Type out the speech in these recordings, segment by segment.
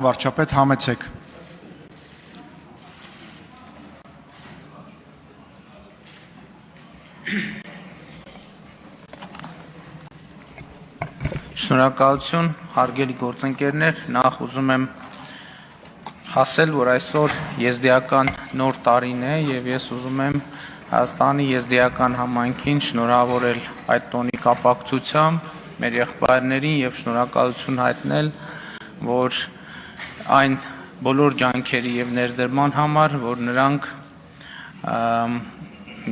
Վարչապետ համեցեք։ Շնորհակալություն, հարգելի գործընկերներ, նախ ուզում եմ ասել, որ այսօր եզդիական նոր տարին է եւ ես ուզում եմ Հայաստանի եզդիական համայնքին շնորհավորել այդ տոնի կապակցությամբ մեր եղբայրներին եւ շնորհակալություն հայտնել, որ այն բոլոր ջանքերի եւ ներդրման համար, որ նրանք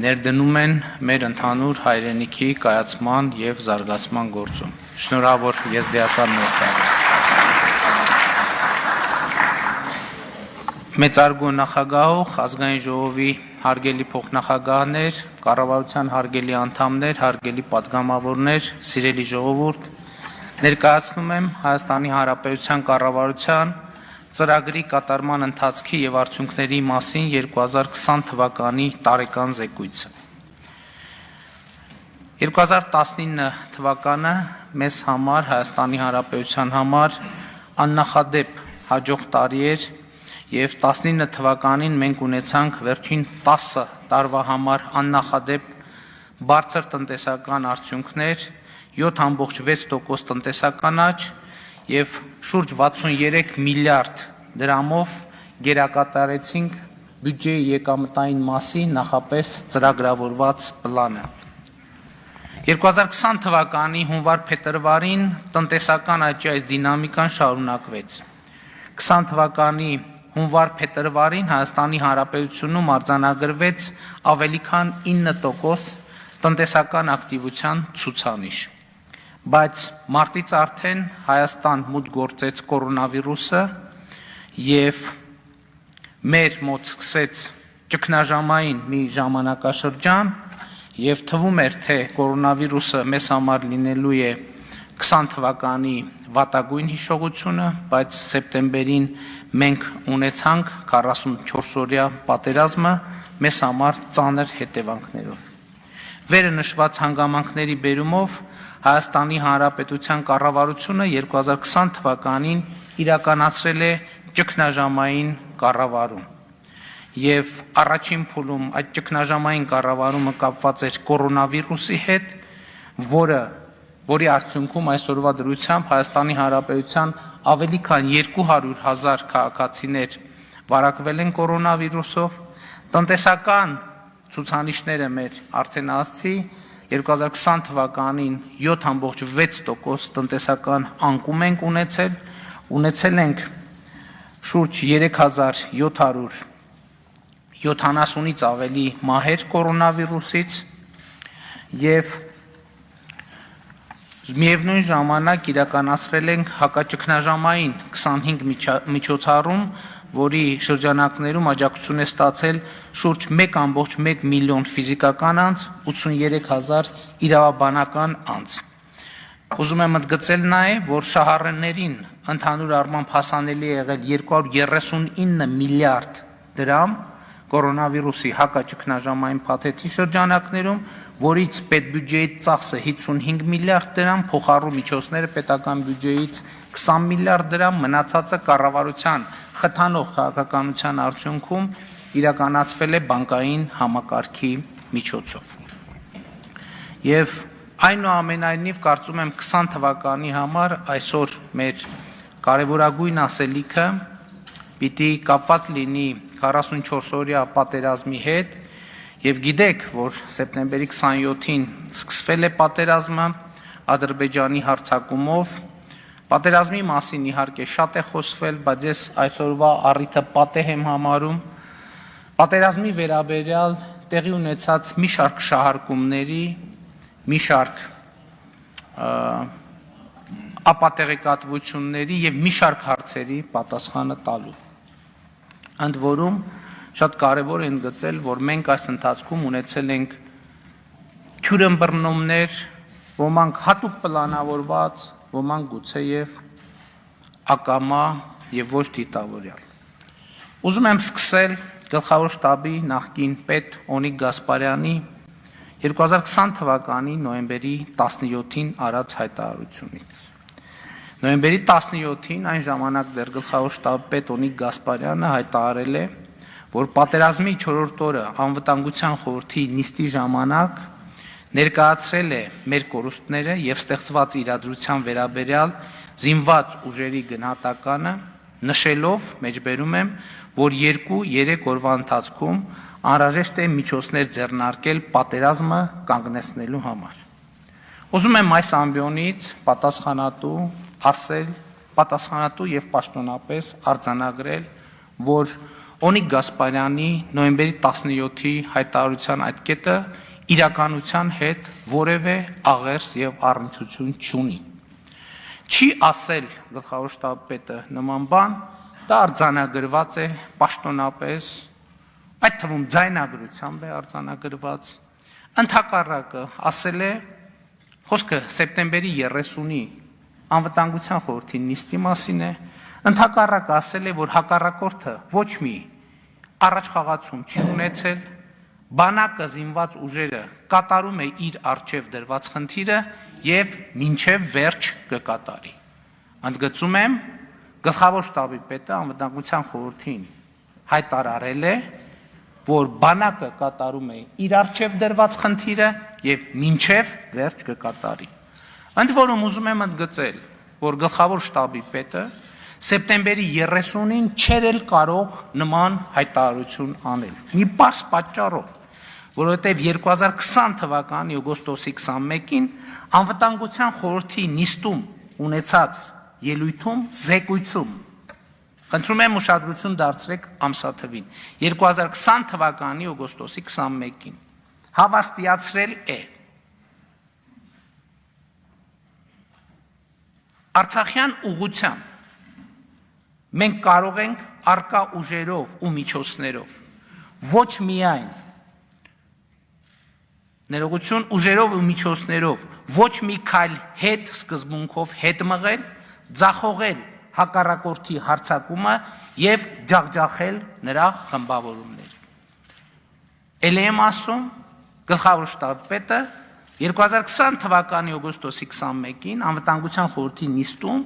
ներդնում են մեր ընդհանուր հայրենիքի կայացման եւ զարգացման գործում։ Շնորհավոր եզդիական նոր տարի։ Մեծարգո նախագահող, ազգային ժողովի հարգելի փոխնախագահներ, կառավարության հարգելի անդամներ, հարգելի պատգամավորներ, սիրելի ժողովուրդ, ներկայացնում եմ Հայաստանի Հանրապետության կառավարության ծրագրի կատարման ընթացքի եւ արդյունքների մասին 2020 թվականի տարեկան զեկույցը։ 2019 թվականը մեզ համար, Հայաստանի Հանրապետության համար աննախադեպ հաջող տարի էր եւ 19 թվականին մենք ունեցանք վերջին 10 տարվա համար աննախադեպ բարձր տնտեսական արդյունքներ, 7.6% տնտեսական աճ եւ շուրջ 63 միլիարդ դրամով գերակատարեցինք բյուջեի եկամտային մասի նախապես ծրագրավորված պլանը։ 2020 թվականի հունվար-փետրվարին տնտեսական աճի այս դինամիկան շարունակվեց։ 20 թվականի հունվար-փետրվարին Հայաստանի Հանրապետությունում արձանագրվեց ավելի քան 9% տնտեսական ակտիվության ցուցանիշ, բայց մարտից արդեն Հայաստան մուտք գործեց կորոնավիրուսը եւ մեր մոտ սկսեց ճգնաժամային մի ժամանակաշրջան եւ թվում էր, թե կորոնավիրուսը մեզ համար լինելու է 20 թվականի վատագույն հիշողությունը, բայց սեպտեմբերին մենք ունեցանք 44-օրյա պատերազմը մեզ համար ծանր հետևանքներով։ Վերը նշված հանգամանքների բերումով Հայաստանի Հանրապետության կառավարությունը 2020 թվականին իրականացրել է ճգնաժամային կառավարում։ Եվ առաջին փուլում այդ ճգնաժամային կառավարումը կապված էր կորոնավիրուսի հետ, որի արդյունքում այսօրվա դրությամբ Հայաստանի Հանրապետության ավելի քան 200,000 քաղաքացիներ վարակվել են կորոնավիրուսով, տնտեսական ցուցանիշները մեր արդեն ասացի 2020 թվականին 7.6% տնտեսական անկում ենք ունեցել ենք շուրջ 3770-ից ավելի մահեր կորոնավիրուսից եւ միևնույն ժամանակ իրականացրել ենք հակաճգնաժամային 25 միջոցառում, որի շրջանակներում աջակցություն է ստացել շուրջ 1.1 միլիոն ֆիզիկական անձ, 83,000 իրավաբանական անձ։ Ուզում եմ ընդգծել նաև, որ շահառուներին ընդհանուր առմամբ հասանելի է եղել 239 միլիարդ դրամ կորոնավիրուսի հակաճգնաժամային փաթեթի շրջանակներում, որից պետբյուջեի ծախսը 55 միլիարդ դրամ, փոխառու միջոցները պետական բյուջեից 20 միլիարդ դրամ, մնացածը կառավարության խթանող քաղաքականության արդյունքում իրականացվել է բանկային համակարգի միջոցով։ Եվ այնուամենայնիվ կարծում եմ 20 թվականի համար այսօր մեր կարևորագույն ասելիքը պիտի կապված լինի 44-օրյա պատերազմի հետ եւ գիտեք, որ սեպտեմբերի 27-ին սկսվել է պատերազմը Ադրբեջանի հարձակումով։ Պատերազմի մասին իհարկե շատ է խոսվել, բայց ես այսօրվա առիթը պատեհ եմ համարում պատերազմի վերաբերյալ տեղի ունեցած մի շարք շահարկումների, մի շարք ապատեղեկատվությունների եւ մի շարք հարցերի պատասխանը տալու։ Ընդ որում շատ կարևոր է ընդգծել, որ մենք այս ընթացքում ունեցել ենք թյուրըմբռնումներ, ոմանք հատուկ պլանավորված, ոմանք գուցեև ակամա եւ ոչ դիտավորյալ։ Ուզում եմ սկսել Գլխավոր շտաբի նախկին պետ Օնիկ Գասպարյանի 2020 թվականի նոյեմբերի 17-ին արած հայտարարությունից։ Նոյեմբերի 17-ին այն ժամանակ դեռ գլխավոր շտաբի պետ Օնիկ Գասպարյանը հայտարարել է, որ պատերազմի 4-րդ օրը անվտանգության խորհրդի նիստի ժամանակ ներկայացրել է մեր կորուստները եւ ստեղծված իրադրության վերաբերյալ զինված ուժերի գնահատականը, նշելով, մեջբերում եմ, որ 2-3 օրվա ընթացքում անհրաժեշտ է միջոցներ ձեռնարկել պատերազմը կանգնեցնելու համար։ Ուզում եմ այս ամբիոնից պատասխանատու եւ պաշտոնապես արձանագրել, որ Օնիկ Գասպարյանի նոյեմբերի 17-ի հայտարարության այդ կետը իրականության հետ որևէ աղերս եւ առնչություն չունի։ Չի ասել գլխավոր շտաբի պետը նման բան, դա արձանագրված է պաշտոնապես, այդ թվում ձայնագրությամբ է արձանագրված, ընդհակառակը ասել է, խոսքը սեպտեմբերի 30-ի անվտանգության խորհրդի նիստի մասին է, ընդհակառակը ասել է, որ հակառակորդը ոչ մի առաջխաղացում չի ունեցել, բանակը զինված ուժերը կատարում է իր առջև դրված խնդիրը եւ մինչեւ վերջ կկատարի։ Ընդգծում եմ, գլխավոր շտաբի պետը անվտանգության խորհրդին հայտարարել է, որ բանակը կատարում է իր առջև դրված խնդիրը եւ մինչեւ վերջ կկատարի։ Ընդ որում ուզում եմ ընդգծել, որ գլխավոր շտաբի պետը սեպտեմբերի 30-ին չէր էլ կարող նման հայտարարություն անել։ Մի պարզ պատճառով, որովհետև 2020 թվականի օգոստոսի 21-ին անվտանգության խորհրդի նիստում ունեցած ելույթում զեկույցում, խնդրում եմ ուշադրություն դարձրեք ամսաթվին, 2020 թվականի օգոստոսի 21-ին հավաստիացրել է Արցախյան ուղղությամբ մենք կարող ենք արկա ուժերով ու միջոցներով ոչ միայն ներողություն ուժերով ու միջոցներով ոչ մի քայլ հետ սկզբունքով հետ մղել, ձախողել հակառակորդի հարձակումը եւ ջախջախել նրա խմբավորումները։ Էլ եմ ասում, գլխավոր շտաբի պետը 2020 թվականի օգոստոսի 21-ին անվտանգության խորհրդի նիստում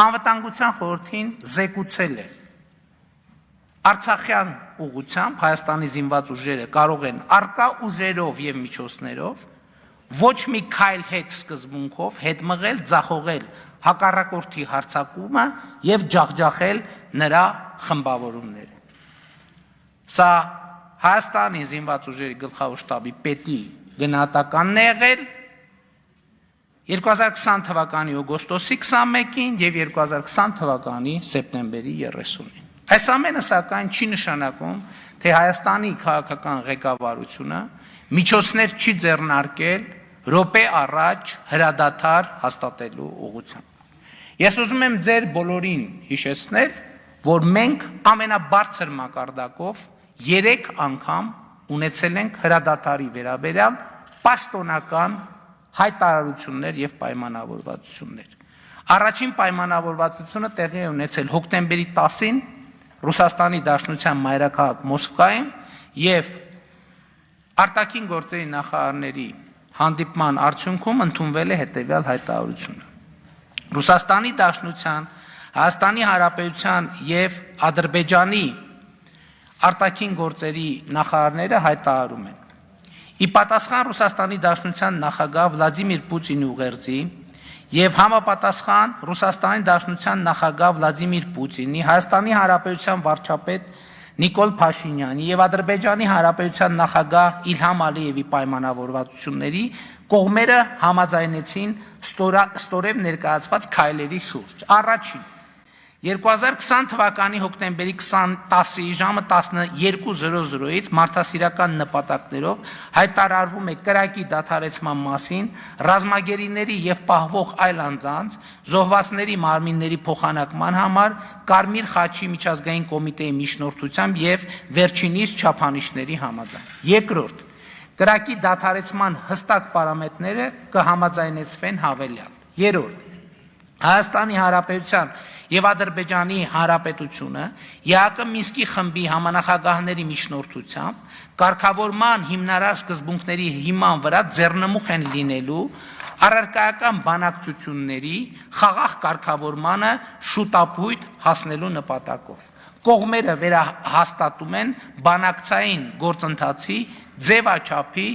անվտանգության խորհրդին զեկուցել է Արցախյան ուղղությամբ Հայաստանի զինված ուժերը կարող են արկա ուժերով եւ միջոցներով ոչ մի քայլ հետ սկզբունքով հետ մղել, ձախողել հակառակորդի հարձակումը եւ ջախջախել նրա խմբավորումները։ Սա Հայաստանի զինված ուժերի գլխավոր շտաբի պետի գնահատականն է եղել 2020 թվականի օգոստոսի 21-ին եւ 2020 թվականի սեպտեմբերի 30-ին։ Այս ամենը սակայն չի նշանակում, թե Հայաստանի քաղաքական ղեկավարությունը միջոցներ չի ձեռնարկել րոպե առաջ հրադադար հաստատելու ուղղությամբ։ Ես ուզում եմ ձեր բոլորին հիշեցնել, որ մենք ամենաբարձր մակարդակով 3 անգամ ունեցել ենք հրադադարի վերաբերյալ պաշտոնական հայտարարություններ եւ պայմանավորվածություններ։ Առաջին պայմանավորվածությունը տեղի է ունեցել հոկտեմբերի 10-ին Ռուսաստանի Դաշնության մայրաքաղաք Մոսկվայում եւ արտաքին գործերի նախարարների հանդիպման արդյունքում ընդունվել է հետեւյալ հայտարարությունը։ Ռուսաստանի Դաշնության, Հայաստանի Հանրապետության եւ Ադրբեջանի արտաքին գործերի նախարարները հայտարարում են. Ի պատասխան Ռուսաստանի Դաշնության նախագահ Վլադիմիր Պուտինի ուղերձի եւ համապատասխան Ռուսաստանի Դաշնության նախագահ Վլադիմիր Պուտինի, Հայաստանի Հանրապետության վարչապետ Նիկոլ Փաշինյանի եւ Ադրբեջանի Հանրապետության նախագահ Իլհամ Ալիևի պայմանավորվածությունների կողմերը համաձայնեցին ստորև ներկայացված քայլերի շուրջ։ Առաջին 2020 թվականի հոկտեմբերի 10-ի ժամը 12:00-ից մարդասիրական նպատակներով հայտարարվում է կրակի դադարեցման մասին ռազմագերիների եւ պահվող այլ անձանց զոհվածների մարմինների փոխանակման համար Կարմիր խաչի միջազգային կոմիտեի միջնորդությամբ եւ վերջինիս չափանիշների համաձայն։ Երկրորդ կրակի դադարեցման հստակ պարամետրերը կհամաձայնեցվեն հավելյալ։ Երրորդ Հայաստանի Հանրապետության եւ Ադրբեջանի Հանրապետությունը ԵԱԿ Մինսկի խմբի համանախագահների միջնորդությամբ կարգավորման հիմնարար սկզբունքների հիման վրա ձեռնմուխ են լինելու առարկայական բանակցությունների խաղաղ կարգավորմանը շուտապույտ հասնելու նպատակով։ Կողմերը վերահաստատում են բանակցային գործընթացի ձևաչափի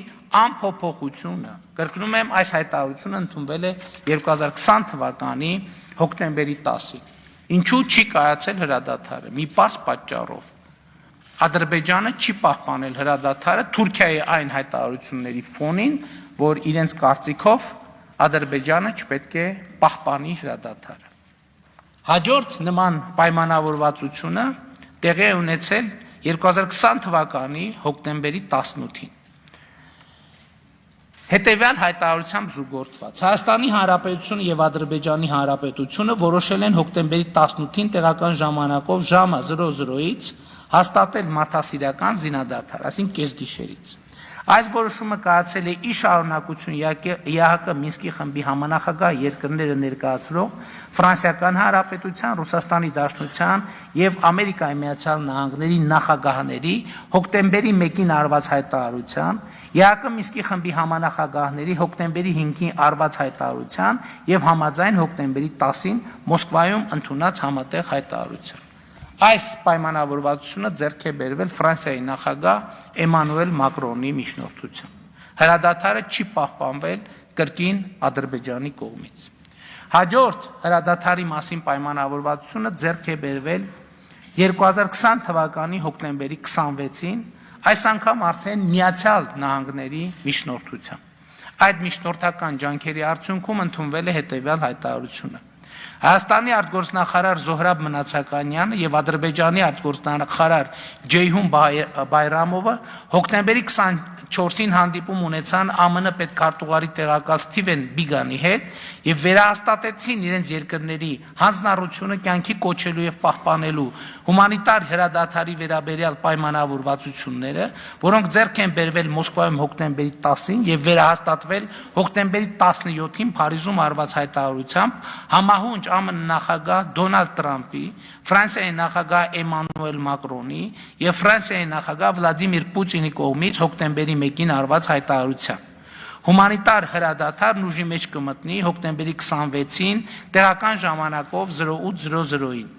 անփոփոխությունը։ Կրկնում եմ, այս հայտարարությունը ընդունվել է 2020 թվականի հոկտեմբերի 10-ին։ Ինչու չի կայացել հրադադարը։ Մի պարզ պատճառով։ Ադրբեջանը չի պահպանել հրադադարը Թուրքիայի այն հայտարարությունների ֆոնին, որ իրենց կարծիքով Ադրբեջանը չպետք է պահպանի հրադադարը։ Հաջորդ նման պայմանավորվածությունը տեղի է ունեցել 2020 թվականի հոկտեմբերի 18-ին։ Հետևյալ հայտարարությամբ զուգորդված Հայաստանի Հանրապետությունը եւ Ադրբեջանի Հանրապետությունը որոշել են հոկտեմբերի 18-ին տեղական ժամանակով ժամը 00-ից հաստատել մարդասիրական զինադադար, այսինքն կեսգիշերից։ Այս որոշումը կայացել է ի շարունակություն ԵԱՀԿ Մինսկի խմբի համանախագահ երկրները ներկայացրող Ֆրանսիական Հանրապետության, Ռուսաստանի Դաշնության եւ Ամերիկայի Միացյալ Նահանգների նախագահների հոկտեմբերի 1-ին արված հայտարարության, ԵԱՀԿ Մինսկի խմբի համանախագահների հոկտեմբերի 5-ին արված հայտարարության եւ համաձայն հոկտեմբերի 10-ին Մոսկվայում ընդունած համատեղ հայտարարության։ Այս պայմանավորվածությունը ձեռք է բերվել Ֆրանսիայի նախագահ Էմանուել Մակրոնի միջնորդությամբ։ Հրադադարը չի պահպանվել կրկին Ադրբեջանի կողմից։ Հաջորդ հրադադարի մասին պայմանավորվածությունը ձեռք է բերվել 2020 թվականի հոկտեմբերի 26-ին, այս անգամ արդեն Միացյալ Նահանգների միջնորդությամբ։ Այդ միջնորդական ջանքերի արդյունքում ընդունվել է հետևյալ հայտարարությունը։ Հայաստանի արտգործնախարար Զոհրաբ Մնացականյանը եւ Ադրբեջանի արտգործնախարար Ջեյհուն Բայրամովը հոկտեմբերի 24-ին հանդիպում ունեցան ԱՄՆ պետքարտուղարի տեղակալ Սթիվեն Բիգանի հետ եւ վերահաստատեցին իրենց երկրների հանձնառությունը կյանքի կոչելու եւ պահպանելու հումանիտար հրադադարի վերաբերյալ պայմանավորվածությունները, որոնք ձեռք են բերվել Մոսկվայում հոկտեմբերի 10-ին եւ վերահաստատվել հոկտեմբերի 17-ին Փարիզում արված հայտարարությամբ համահունչ ԱՄՆ նախագահ Դոնալդ Տրամփի, Ֆրանսիայի նախագահ Էմանուել Մակրոնի եւ Ֆրանսիայի նախագահ Վլադիմիր Պուտինի կողմից հոկտեմբերի 1-ին արված հայտարարությամբ։ Հումանիտար հրադադարն ուժի մեջ կմտնի հոկտեմբերի 26-ին տեղական ժամանակով 08:00-ին։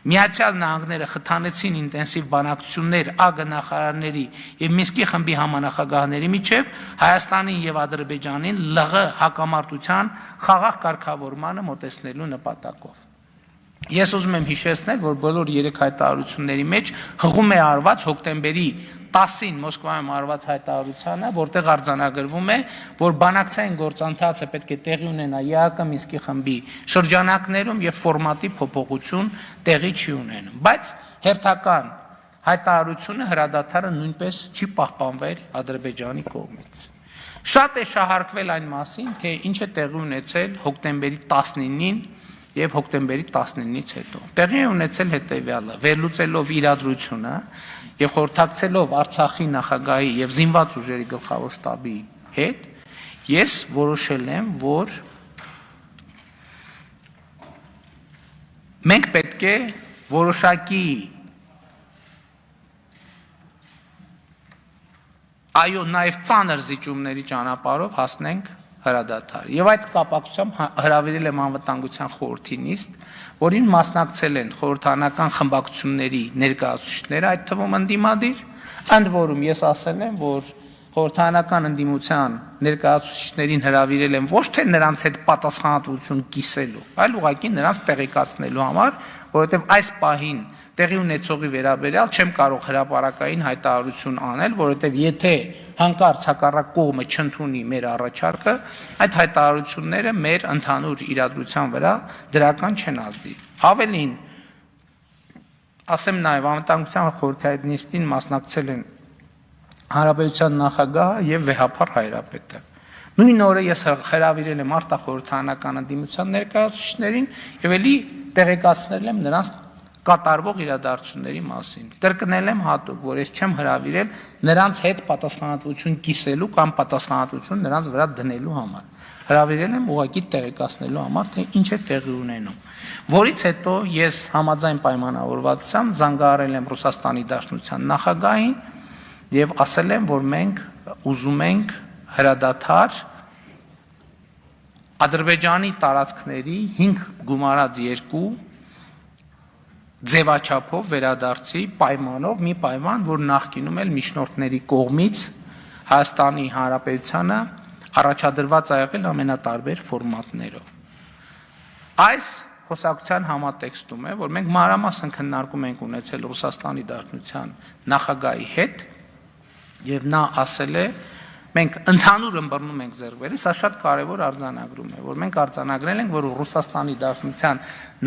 Միացյալ Նահանգները խթանեցին ինտենսիվ բանակցություններ ԱԳ նախարարների եւ Մինսկի խմբի համանախագահների միջև Հայաստանին եւ Ադրբեջանին ԼՂ հակամարտության խաղաղ կարգավորմանը մոտեցնելու նպատակով։ Ես ուզում եմ հիշեցնել, որ բոլոր երեք հայտարարությունների մեջ հղում է արված հոկտեմբերի 10-ին Մոսկվայում արված հայտարարությանը, որտեղ արձանագրվում է, որ բանակցային գործընթացը պետք է տեղի ունենա ԵԱՀԿ Մինսկի խմբի շրջանակներում եւ ֆորմատի փոփոխություն տեղի չի ունենում, բայց հերթական հայտարարությունը հրադադարը նույնպես չի պահպանվել Ադրբեջանի կողմից։ Շատ է շահարկվել այն մասին, թե ինչ է տեղի ունեցել հոկտեմբերի 19-ին եւ հոկտեմբերի 19-ից հետո։ Տեղի է ունեցել հետեւյալը. վերլուծելով իրադրությունը եւ խորհրդակցելով Արցախի նախագահի եւ զինված ուժերի գլխավոր շտաբի հետ, ես որոշել եմ, որ մենք պետք է որոշակի նաեւ ծանր զիջումների ճանապարհով հասնենք հրադադար։ Եվ այդ կապակցությամբ հրավիրել եմ անվտանգության խորհրդի նիստ, որին մասնակցել են խորհրդարանական խմբակցությունների ներկայացուցիչները, այդ թվում ընդդիմադիր, ընդ որում ես ասել եմ, որ խորհրդարանական ընդդիմության ներկայացուցիչներին հրավիրել եմ ոչ թե նրանց հետ պատասխանատվություն կիսելու, այլ ուղղակի նրանց տեղեկացնելու համար, որովհետև այս պահին տեղի ունեցողի վերաբերյալ չեմ կարող հրապարակային հայտարարություն անել, որովհետև եթե հանկարծ հակառակ կողմը չընդունի մեր առաջարկը, այդ հայտարարությունները մեր ընդհանուր իրադրության վրա դրական չեն ազդի։ Ավելին, ասեմ նաև անվտանգության խորհրդի այդ նիստին մասնակցել են Հանրապետության նախագահը եւ Վեհափար Հայրապետը։ Նույն օրը ես հրավիրել եմ արտախորհրդարանական ընդդիմության ներկայացուցիչներին եւ ելի տեղեկացնել եմ նրանց կատարվող իրադարձությունների մասին։ Կրկնել եմ հատուկ, որ ես չեմ հրավիրել նրանց հետ պատասխանատվություն կիսելու կամ պատասխանատվություն նրանց վրա դնելու համար։ Հրավիրել եմ ուղղակի տեղեկացնելու համար, թե ինչ է տեղի ունենում։ Որից հետո ես համաձայն պայմանավորվածությամբ զանգահարել եմ Ռուսաստանի Դաշնության նախագահին եւ ասել եմ, որ մենք ուզում ենք հրադադար Ադրբեջանի տարածքների 5 գումարած 2 ձևաչափով վերադարձի պայմանով մի պայման, որ նախկինում էլ միջնորդների կողմից Հայաստանի Հանրապետությանը առաջադրված ա եղել ամենատարբեր ֆորմատներով։ Այս խոսակցության համատեքստում է, որ մենք մանրամասն քննարկում ենք ունեցել Ռուսաստանի Դաշնության նախագահի հետ եւ նա ասել է մենք ընդհանուր ըմբռնում ենք ձեռքբերել, սա շատ կարևոր արձանագրում է, որ մենք արձանագրել ենք, որ Ռուսաստանի Դաշնության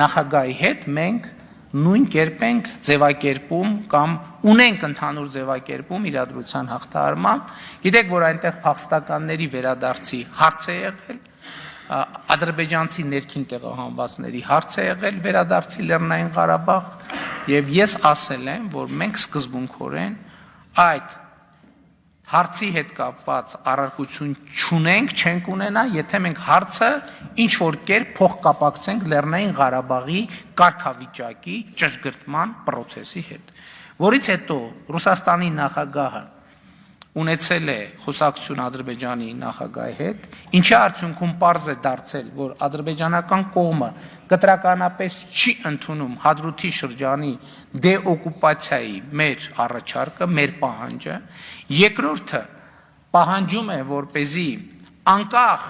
նախագահի հետ մենք նույն կերպ ենք ձևակերպում կամ ունենք ընդհանուր ձևակերպում իրադրության հաղթահարման, գիտեք, որ այնտեղ փախստականների վերադարձի հարց է եղել, ադրբեջանցի ներքին տեղահանվածների հարց է եղել վերադարձի Լեռնային Ղարաբաղ եւ ես ասել եմ, որ մենք սկզբունքորեն այդ հարցի հետ կապված առարկություն չունենք, չենք ունենա, եթե մենք հարցը ինչ որ կերպ փոխկապակցենք Լեռնային Ղարաբաղի կարգավիճակի ճշգրտման process-ի հետ, որից հետո Ռուսաստանի նախագահը ունեցել է խոսակցություն Ադրբեջանի նախագահի հետ, ինչի արդյունքում պարզ է դարձել, որ ադրբեջանական կողմը կտրականապես չի ընդունում Հադրութի շրջանի դեօկուպացիայի մեր առաջարկը, մեր պահանջը, երկրորդը պահանջում է, որպեսզի անկախ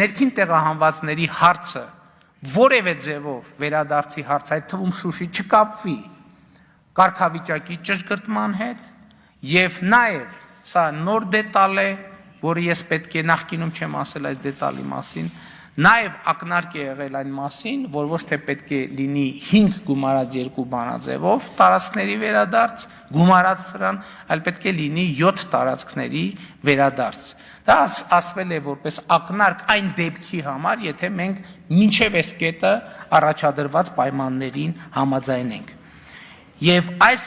ներքին տեղահանվածների հարցը որևէ ձևով վերադարձի հարց, այդ թվում Շուշի չկապվի կարգավիճակի ճշգրտման հետ եւ նաեւ սա նոր դետալ է, որը ես պետք է նախկինում չեմ ասել այս դետալի մասին, նաեւ ակնարկ է եղել այն մասին, որ ոչ թե պետք է լինի 5 գումարած 2 բանաձևով տարածքների վերադարձ, գումարած սրան, այլ պետք է լինի 7 տարածքների վերադարձ։ Դա ասվել է որպես ակնարկ այն դեպքի համար, եթե մենք մինչև այս կետը առաջադրված պայմաններին համաձայնենք։ Եվ այս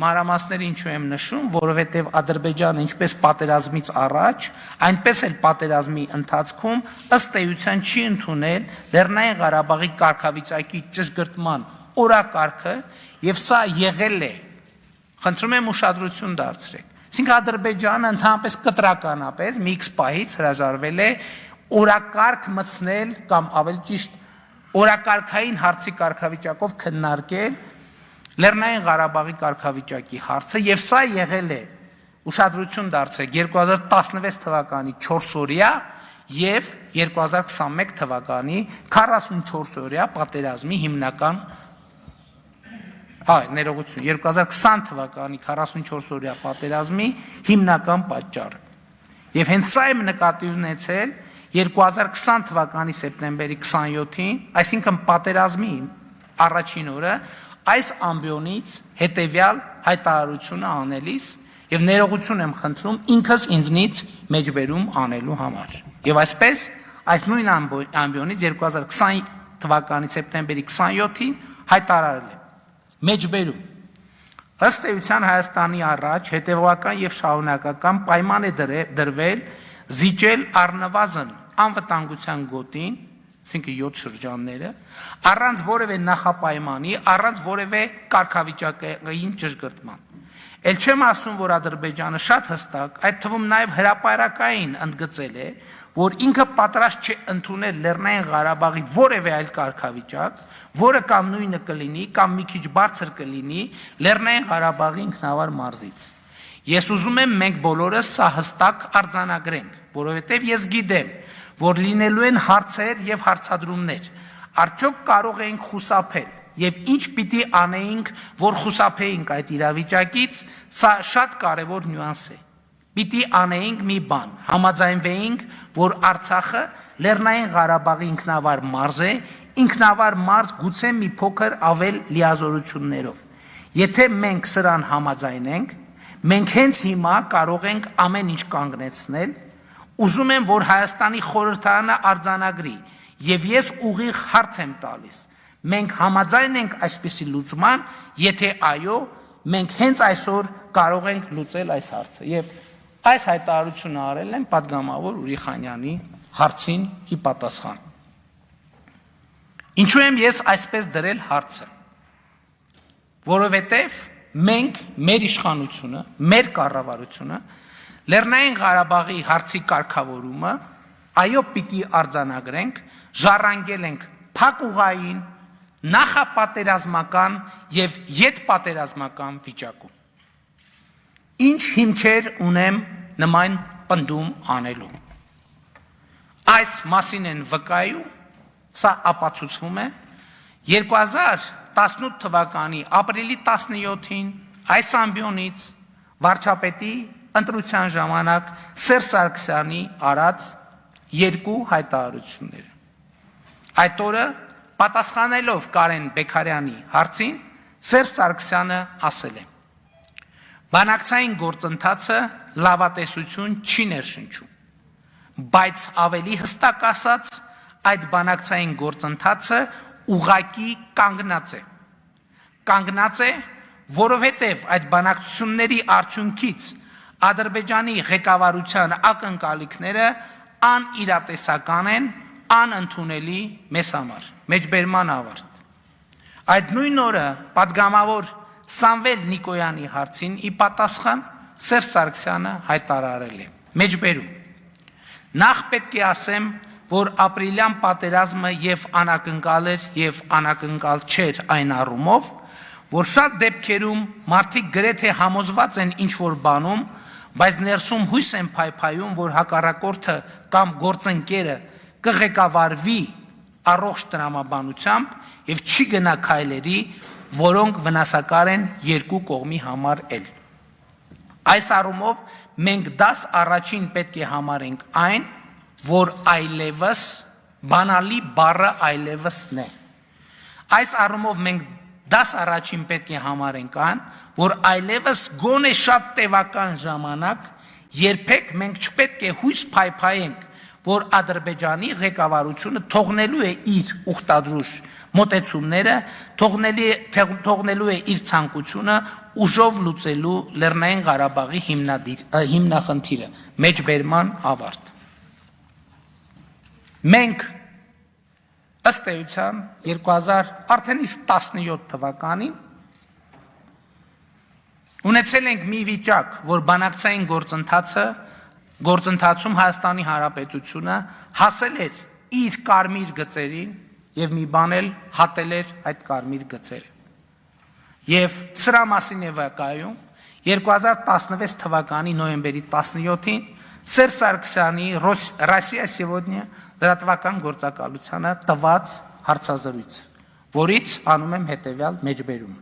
մանրամասները ինչու եմ նշում, որովհետև Ադրբեջանը ինչպես պատերազմից առաջ, այնպես էլ պատերազմի ընթացքում ըստ էության չի ընդունել Լեռնային Ղարաբաղի կարգավիճակի ճշգրտման օրակարգը եւ սա եղել է, խնդրում եմ ուշադրություն դարձրեք, այսինքն Ադրբեջանը ընդհանրապես կտրականապես մի X պահից հրաժարվել է օրակարգ մտցնել կամ ավելի ճիշտ օրակարգային հարցի կարգավիճակով քննարկել Լեռնային Ղարաբաղի կարգավիճակի հարցը եւ սա եղել է ուշադրություն դարձրեք 2016 թվականի 4-օրյա եւ 2021 թվականի 44-օրյա պատերազմի հիմնական ներողություն 2020 թվականի 44-օրյա պատերազմի հիմնական պատճառը եւ հենց սա եմ նկատի ունեցել 2020 թվականի սեպտեմբերի 27-ին, այսինքն պատերազմի առաջին օրը այս ամբիոնից հետևյալ հայտարարությունը անելիս եւ ներողություն եմ խնդրում ինքս ինձնից մեջբերում անելու համար։ Եվ այսպես այս նույն ամբիոնից 2020 թվականի սեպտեմբերի 27-ին հայտարարել եմ մեջբերում ըստ էության Հայաստանի առաջ հետևողական եւ շարունակական պայման է դրվել զիջել առնվազն անվտանգության գոտին, այսինքն 7 շրջանները, առանց որևէ նախապայմանի, առանց որևէ կարգավիճակային ճշգրտման։ Էլ չեմ ասում, որ Ադրբեջանը շատ հստակ, այդ թվում նաև հրապարակային ընդգծել է, որ ինքը պատրաստ չէ ընդունել Լեռնային Ղարաբաղի որևէ այլ կարգավիճակ, որը կամ նույնը կլինի, կամ մի քիչ բարձր կլինի Լեռնային Ղարաբաղի ինքնավար մարզից։ Ես ուզում եմ մենք բոլորս սա հստակ արձանագրենք, որովհետև ես գիտեմ, որ լինելու են հարցեր եւ հարցադրումներ, արդյոք կարող ենք խուսափել եւ ինչ պիտի անեինք, որ խուսափեինք այդ իրավիճակից, սա շատ կարեւոր նյուանս է։ Պիտի անեինք մի բան, համաձայնվեինք, որ Արցախը Լեռնային Ղարաբաղի ինքնավար մարզ է, ինքնավար մարզ գուցե մի փոքր ավել լիազորություններով։ Եթե մենք սրան համաձայնենք, մենք հենց հիմա կարող ենք ամեն ինչ կանգնեցնել։ Ուզում եմ, որ Հայաստանի խորհրդարանը արձանագրի, եւ ես ուղիղ հարց եմ տալիս։ Մենք համաձայն ենք այսպիսի լուծման, եթե այո, մենք հենց այսօր կարող ենք լուծել այս հարցը։ Եվ այս հայտարարությունը արել եմ պատգամավոր Ուրիխանյանի հարցին ի պատասխան։ Ինչու եմ ես այսպես դրել հարցը։ Որովհետև մենք մեր իշխանությունը, մեր կառավարությունը Լեռնային Ղարաբաղի հարցի կարգավորումը այո պիտի արձանագրենք, ժառանգել ենք փակուղային, նախապատերազմական եւ յետպատերազմական վիճակում։ Ինչ հիմքեր ունեմ նման պնդում անելու։ Այս մասին են վկայում, սա ապացուցվում է 2018 թվականի ապրիլի 17-ին այս ամբիոնից վարչապետի ընտրության ժամանակ Սերժ Սարգսյանի արած երկու հայտարարությունները։ Այդ օրը պատասխանելով Կարեն Բեքարյանի հարցին Սերժ Սարգսյանը ասել է. բանակցային գործընթացը լավատեսություն չի ներշնչում, բայց ավելի հստակ ասած, այդ բանակցային գործընթացը ուղղակի կանգնած է։ Կանգնած է, որովհետև այդ բանակցությունների արդյունքից Ադրբեջանի ղեկավարության ակնկալիքները անիրատեսական են, անընդունելի մեզ համար։ Մեջբերման ավարտ։ Այդ նույն օրը պատգամավոր Սամվել Նիկոյանի հարցին ի պատասխան Սերժ Սարգսյանը հայտարարել է. մեջբերում։ Նախ պետք է ասեմ, որ ապրիլյան պատերազմը եւ անակնկալ էր եւ անակնկալ չէր այն առումով, որ շատ դեպքերում մարդիկ գրեթե համոզված են ինչ որ բանում, բայց ներսում հույս են փայփայում, որ հակառակորդը կամ գործընկերը կղեկավարվի առողջ տրամաբանությամբ եւ չի գնա քայլերի, որոնք վնասակար են երկու կողմի համար էլ։ Այս առումով մենք դաս առաջին պետք է համարենք այն, որ այլևս բանալի բառը այլևսն է։ Այս առումով մենք դաս առաջին պետք է համարենք այն, որ այլևս գոնե շատ տևական ժամանակ երբեք մենք չպետք է հույս փայփայենք, որ Ադրբեջանի ղեկավարությունը թողնելու է իր ուխտադրուժ մոտեցումները, թողնելու է իր ցանկությունը ուժով լուծելու Լեռնային Ղարաբաղի հիմնախնդիրը, մեջբերման ավարտ։ Մենք ըստ էության 2017 թվականին ունեցել ենք մի վիճակ, որ բանակցային գործընթացում Հայաստանի Հանրապետությունը հասել էր իր կարմիր գծերին եւ մի բան էլ հատել էր այդ կարմիր գծերը։ Եվ սրա մասին է վկայում 2016 թվականի նոյեմբերի 17-ին Սերժ Սարգսյանի «Ռոսիա Սեգոդնիա» լրատվական գործակալությանը տված հարցազրույց, որից անում եմ հետևյալ մեջբերում։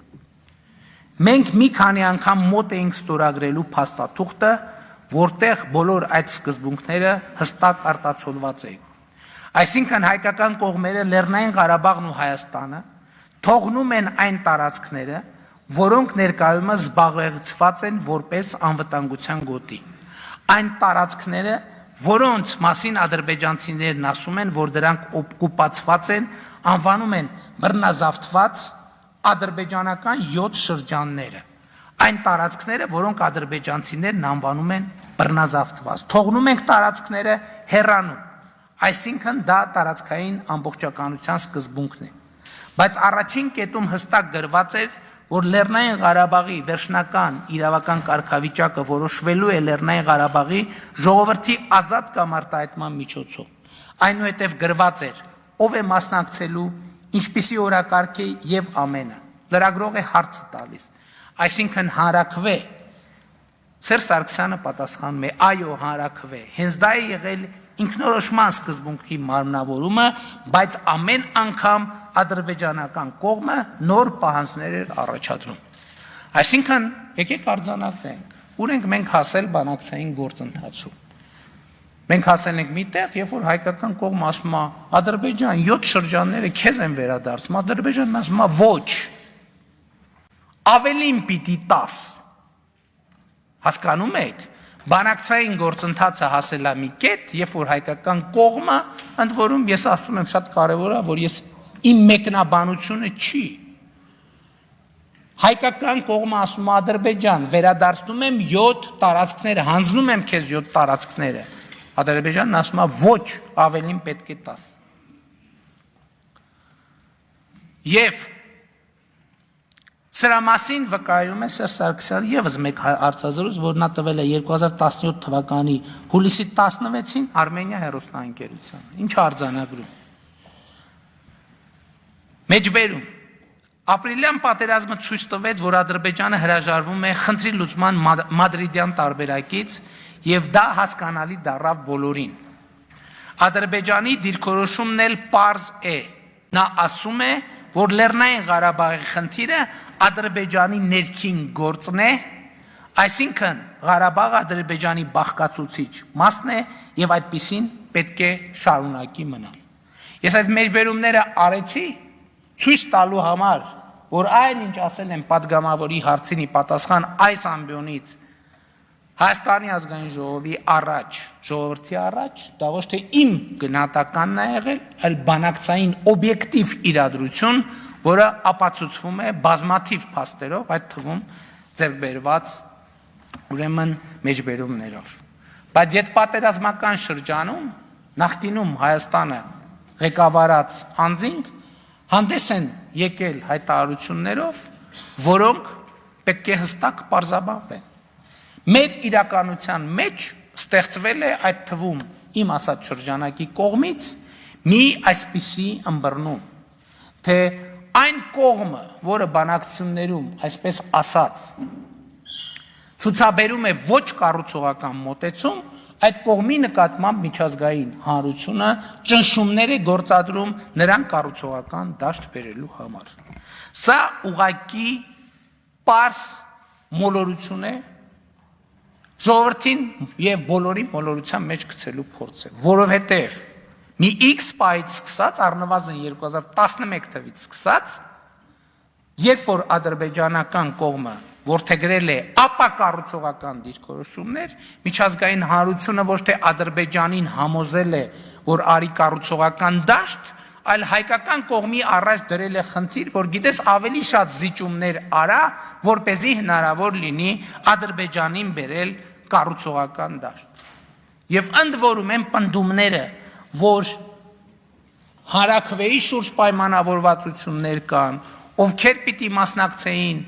Մենք մի քանի անգամ մոտ էինք ստորագրելու փաստաթուղթը, որտեղ բոլոր այդ սկզբունքները հստակ արտացոլված էին։ Այսինքն հայկական կողմերը Լեռնային Ղարաբաղն ու Հայաստանը թողնում են այն տարածքները, որոնք ներկայումս զբաղեցված են որպես անվտանգության գոտի։ Այն տարածքները, որոնց մասին ադրբեջանցիներն ասում են, որ դրանք օկուպացված են, անվանում են բռնազավթված ադրբեջանական 7 շրջանները։ Այն տարածքները, որոնք ադրբեջանցիներն անվանում են բռնազավթված։ Թողնում ենք տարածքները հեռանում, այսինքն դա տարածքային ամբողջականության սկզբունքն է։ Բայց առաջին կետում հստակ գրված էր, որ Լեռնային Ղարաբաղի վերջնական իրավական կարգավիճակը որոշվելու է Լեռնային Ղարաբաղի ժողովրդի ազատ կամ արտահայտման միջոցով։ Այնուհետև գրված էր, ով է մասնակցելու, ինչպիսի օրակարգ է եւ ամենը։ Լրագրողը հարցը տալիս, այսինքն հանրաքվե։ Սերժ Սարգսյանը պատասխանում է, այո, հանրաքվե։ Հենց դա է եղել ինքնորոշման սկզբունքի մարմնավորումը, բայց ամեն անգամ ադրբեջանական կողմը նոր պահանջներ էր առաջադրում։ Այսինքն, եկեք արձանագրենք, ուր ենք մենք հասել բանակցային գործընթացում։ Մենք հասել ենք միտեղ, երբ որ հայկական կողմը ասում է, Ադրբեջան 7 շրջանները քեզ են վերադարձում, Ադրբեջանն ասում է, ոչ, ավելին պիտի 10։ Հասկանում եք, բանակցային գործընթացը հասել է մի կետ, երբ որ հայկական կողմը, ընդ որում ես ասում եմ շատ կարևոր է, որ ես իմ մեկնաբանությունը չի։ Հայկական կողմը ասում է Ադրբեջան, վերադարձնում եմ 7 տարածքները, հանձնում եմ քեզ 7 տարածքները։ Ադրբեջանն ասում է ոչ, ավելին պետք է 10։ Եվ Սրա մասին վկայում է Սերժ Սարգսյանը եւս մեկ հարցազրույց, որ նա տվել է 2017 թվականի հուլիսի 16-ին Արմենիա հեռուստաընկերությանը։ Ինչ արձանագրում։ Մեջբերում ապրիլյան պատերազմը ցույց տվեց, որ Ադրբեջանը հրաժարվում է խնդրի լուծման մադրիդյան տարբերակից եւ դա հասկանալի դառավ բոլորին։ Ադրբեջանի դիրքորոշումն էլ պարզ է։ Նա ասում է, որ Լեռնային Ղարաբաղի խնդիրը Ադրբեջանի ներքին գործն է, այսինքն Ղարաբաղը Ադրբեջանի բաղկացուցիչ մասն է եւ այդպիսին պետք է շարունակի մնալ։ Ես այդ մեջբերումները արեցի ցույց տալու համար, որ այն ինչ ասել են падգամավորի հարցինի պատասխան այս ամբիոնից Հայաստանի ազգային ժողովի առաջ, ժողովրդի առաջ, դա ոչ թե իմ գնահատականն է եղել, այլ բանակցային օբյեկտիվ իրադրություն, որը ապացուցվում է բազմաթիվ փաստերով, այդ թվում ձեռքբերված ուրեմն մեջբերումներով։ Բայց այդ պատերազմական շրջանում նախկինում Հայաստանը ղեկավարած անձինք հանդես են եկել հայտարարություններով, որոնք պետք է հստակ պարզաբանվեն։ Մեր իրականության մեջ ստեղծվել է այդ թվում իմ ասած շրջանակի կողմից մի այսպիսի ըմբռնում, թե այն կողմը, որը բանակցություններում այսպես ասած ցուցաբերում է ոչ կառուցողական մոտեցում, այդ կողմի նկատմամբ միջազգային հանրությունը ճնշումներ է գործադրում նրան կառուցողական դաշտ բերելու համար։ Սա ուղղակի պարզ մոլորություն է, ժողովրդին եւ բոլորի մոլորության մեջ գցելու փորձ է, որովհետեւ մի X պայից սկսած, առնվազն 2011 թվականից սկսած, երբ որ ադրբեջանական կողմը որդեգրել է ապակառուցողական դիրքորոշումներ, միջազգային հանրությունը ոչ թե Ադրբեջանին համոզել է, որ արի կառուցողական դաշտ, այլ հայկական կողմի առաջ դրել է խնդիր, որ գիտես ավելի շատ զիջումներ արա, որպեսզի հնարավոր լինի Ադրբեջանին բերել կառուցողական դաշտ։ Եվ ընդ որում են պնդումները, որ հարաքվեի շուրջ պայմանավորվածություններ կան, ովքեր պիտի մասնակցեին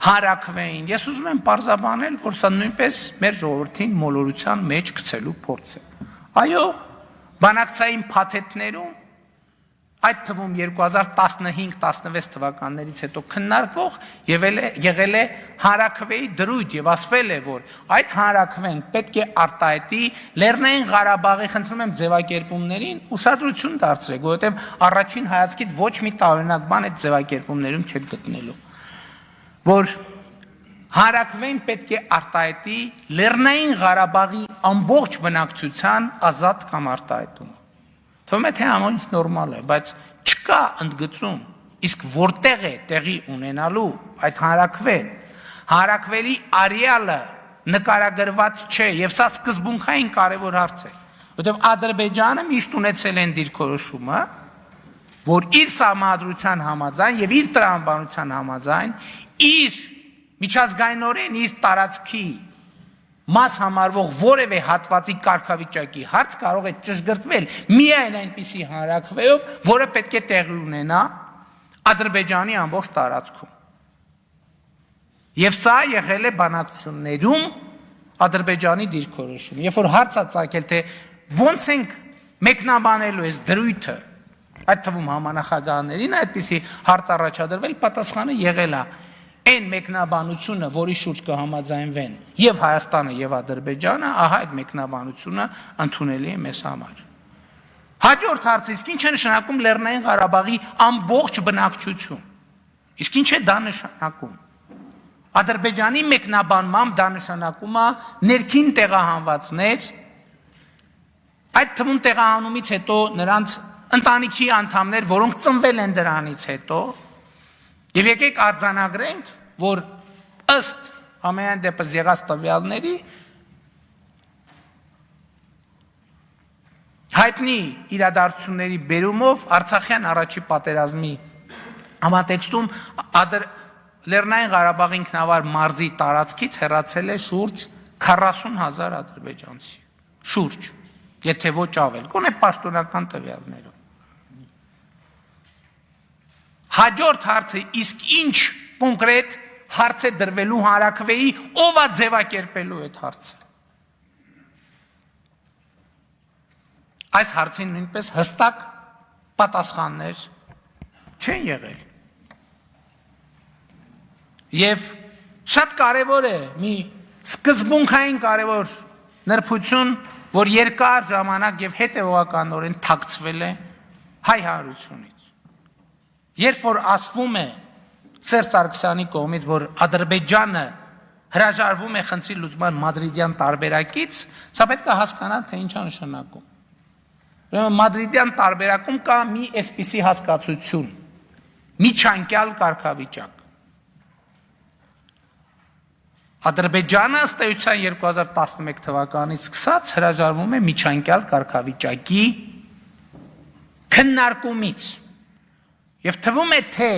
հարաքվեին, ես ուզում եմ պարզաբանել, որ սա նույնպես մեր ժողովրդին մոլորության մեջ գցելու փորձ է։ Այո, բանակցային փաթեթներում այդ թվում 2015-16 թվականներից հետո քննարկվող եղել է հարաքվեի դրույթ եւ ասվել է, որ այդ հարաքվեն պետք է արտահայտի Լեռնային Ղարաբաղի, խնդրում եմ ձևակերպումներին ուշադրություն դարձրեք, որովհետեւ առաջին հայացքից ոչ մի տարօրինակ բան այդ ձևակերպումներում չեք գտնելու, որ հարաքվեն պետք է արտահայտի Լեռնային Ղարաբաղի ամբողջ բնակչության ազատ կամ արտահայտումը։ Թվում է թե ամեն ինչ նորմալ է, բայց չկա ընդգծում, իսկ որտեղ է տեղի ունենալու այդ հարաքվեն, հարաքվելի արեալը նկարագրված չէ եւ սա սկզբունքային կարևոր հարց է, որովհետեւ Ադրբեջանը միշտ ունեցել են դիրքորոշումը, որ իր սահմանադրության համաձայն եւ իր տրամաբանության համաձայն իր միջազգայինորեն իր տարածքի մաս համարվող որևէ հատվածի կարգավիճակի հարց կարող է ճշգրտվել միայն այնպիսի հանրաքվեով, որը պետք է տեղի ունենա Ադրբեջանի ամբողջ տարածքում։ Եվ սա եղել է բանակցություններում Ադրբեջանի դիրքորոշումը։ Երբ որ հարց է ծագել, թե ոնց ենք մեկնաբանելու այս դրույթը, այդ թվում համանախագահներին այդպիսի հարց առաջադրվել, պատասխանը եղել է այն մեկնաբանությունը, որի շուրջ կհամաձայնվեն եւ Հայաստանը եւ Ադրբեջանը, ահա այդ մեկնաբանությունը ընդունելի է մեզ համար։ Հաջորդ հարցը, իսկ ինչ է նշանակում Լեռնային Ղարաբաղի ամբողջ բնակչություն։ Իսկ ինչ է դա նշանակում։ Ադրբեջանի մեկնաբանմամբ դա նշանակում է ներքին տեղահանվածներ, այդ թվում տեղահանումից հետո նրանց ընտանիքի անդամներ, որոնք ծնվել են դրանից հետո, եւ եկեք արձանագրենք, որ ըստ ամենայն դեպս եղած տվյալների հայտնի իրադարձությունների բերումով Արցախյան առաջի պատերազմի համատեքստում Լեռնային Ղարաբաղի ինքնավար մարզի տարածքից հեռացել է շուրջ 40,000 ադրբեջանցի, շուրջ, եթե ոչ ավել, գոնե պաշտոնական տվյալներով։ Հաջորդ հարցը, իսկ ինչ կոնկրետ հարց է դրվելու հանրաքվեի, ով է ձևակերպելու այդ հարցը։ Այս հարցին նույնպես հստակ պատասխաններ չեն եղել։ Եվ շատ կարևոր է մի սկզբունքային կարևոր նրբություն, որ երկար ժամանակ եւ հետեւողականորեն թաքցվել է հայ հանրությունից։ Երբ որ ասվում է Սերժ Սարգսյանի կողմից, որ Ադրբեջանը հրաժարվում է խնդրի լուծման մադրիդյան տարբերակից, սա պետք է հասկանալ, թե ինչ է նշանակում։ Ուրեմն մադրիդյան տարբերակում կա մի այսպիսի հասկացություն, միջանկյալ կարգավիճակ։ Ադրբեջանը ըստ էության 2011 թվականից սկսած հրաժարվում է միջանկյալ կարգավիճակի քննարկումից եւ թվում է, թե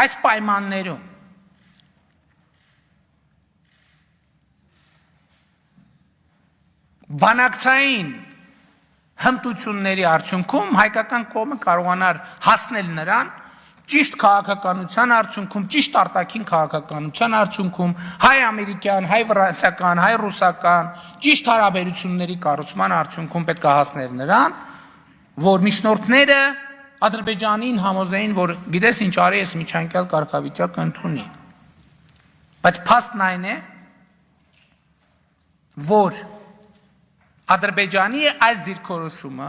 այս պայմաններում բանակցային հմտությունների արդյունքում հայկական կողմը կարողանար հասնել նրան ճիշտ քաղաքականության արդյունքում, ճիշտ արտաքին քաղաքականության արդյունքում, հայ-ամերիկյան, հայ-ֆրանսիական, հայ-ռուսական, ճիշտ հարաբերությունների կառուցման արդյունքում պետք է հասնել նրան, որ միջնորդները Ադրբեջանին համոզեին, որ գիտես ինչ արի ես միջանկյալ կարգավիճակը ընդունի։ Բայց փաստն այն է, որ Ադրբեջանի այս դիրքորոշումը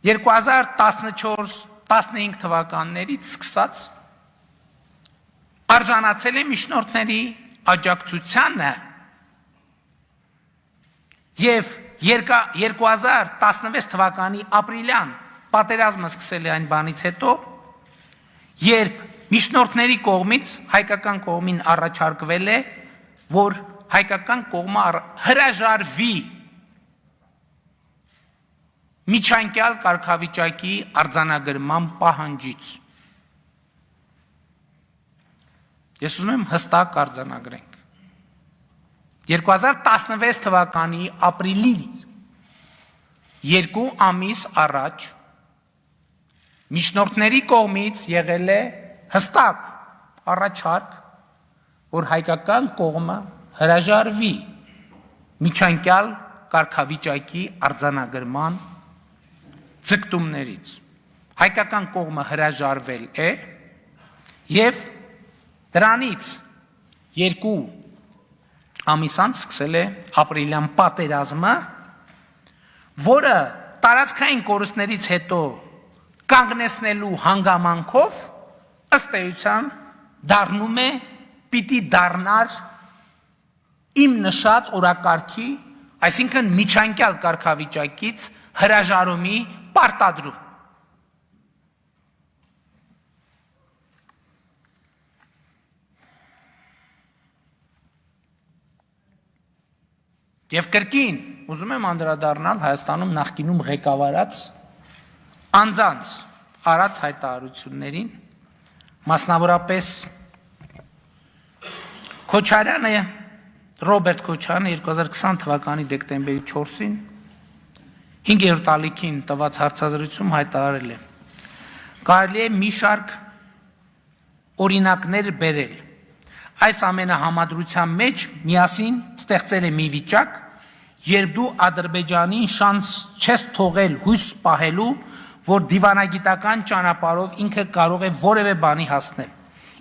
2014-15 թվականներից սկսած արժանացել է միջնորդների աջակցությանը եւ 2016 թվականի ապրիլյան պատերազմը սկսել է այն բանից հետո, երբ միջնորդների կողմից հայկական կողմին առաջարկվել է, որ հայկական կողմը հրաժարվի միջանկյալ կարգավիճակի արձանագրման պահանջից։ Ես ուզում եմ հստակ արձանագրենք։ 2016 թվականի ապրիլի 2 ամիս առաջ միջնորդների կողմից եղել է հստակ առաջարկ, որ հայկական կողմը հրաժարվի միջանկյալ կարգավիճակի արձանագրման ձգտումներից։ Հայկական կողմը հրաժարվել է եւ դրանից 2 ամիս անց սկսել է ապրիլյան պատերազմը, որը տարածքային կորուստներից հետո կանգնեցնելու հանգամանքով ըստ էության դառնում է պիտի դառնար իմ նշած օրակարգի, այսինքն միջանկյալ կարգավիճակից հրաժարումի պարտադրում։ Եվ կրկին ուզում եմ անդրադառնալ Հայաստանում նախկինում ղեկավարած անձանց արած հայտարարություններին, մասնավորապես Քոչարյանը, Ռոբերտ Քոչարյանը 2020 թվականի դեկտեմբերի 4-ին 5-րդ ալիքին տված հարցազրույցում հայտարարել է. կարելի է մի շարք օրինակներ բերել։ Այս ամենը համադրության մեջ միասին ստեղծել է մի վիճակ, երբ դու Ադրբեջանին շանս չես թողել հույս պահելու, որ դիվանագիտական ճանապարհով ինքը կարող է որևէ բանի հասնել։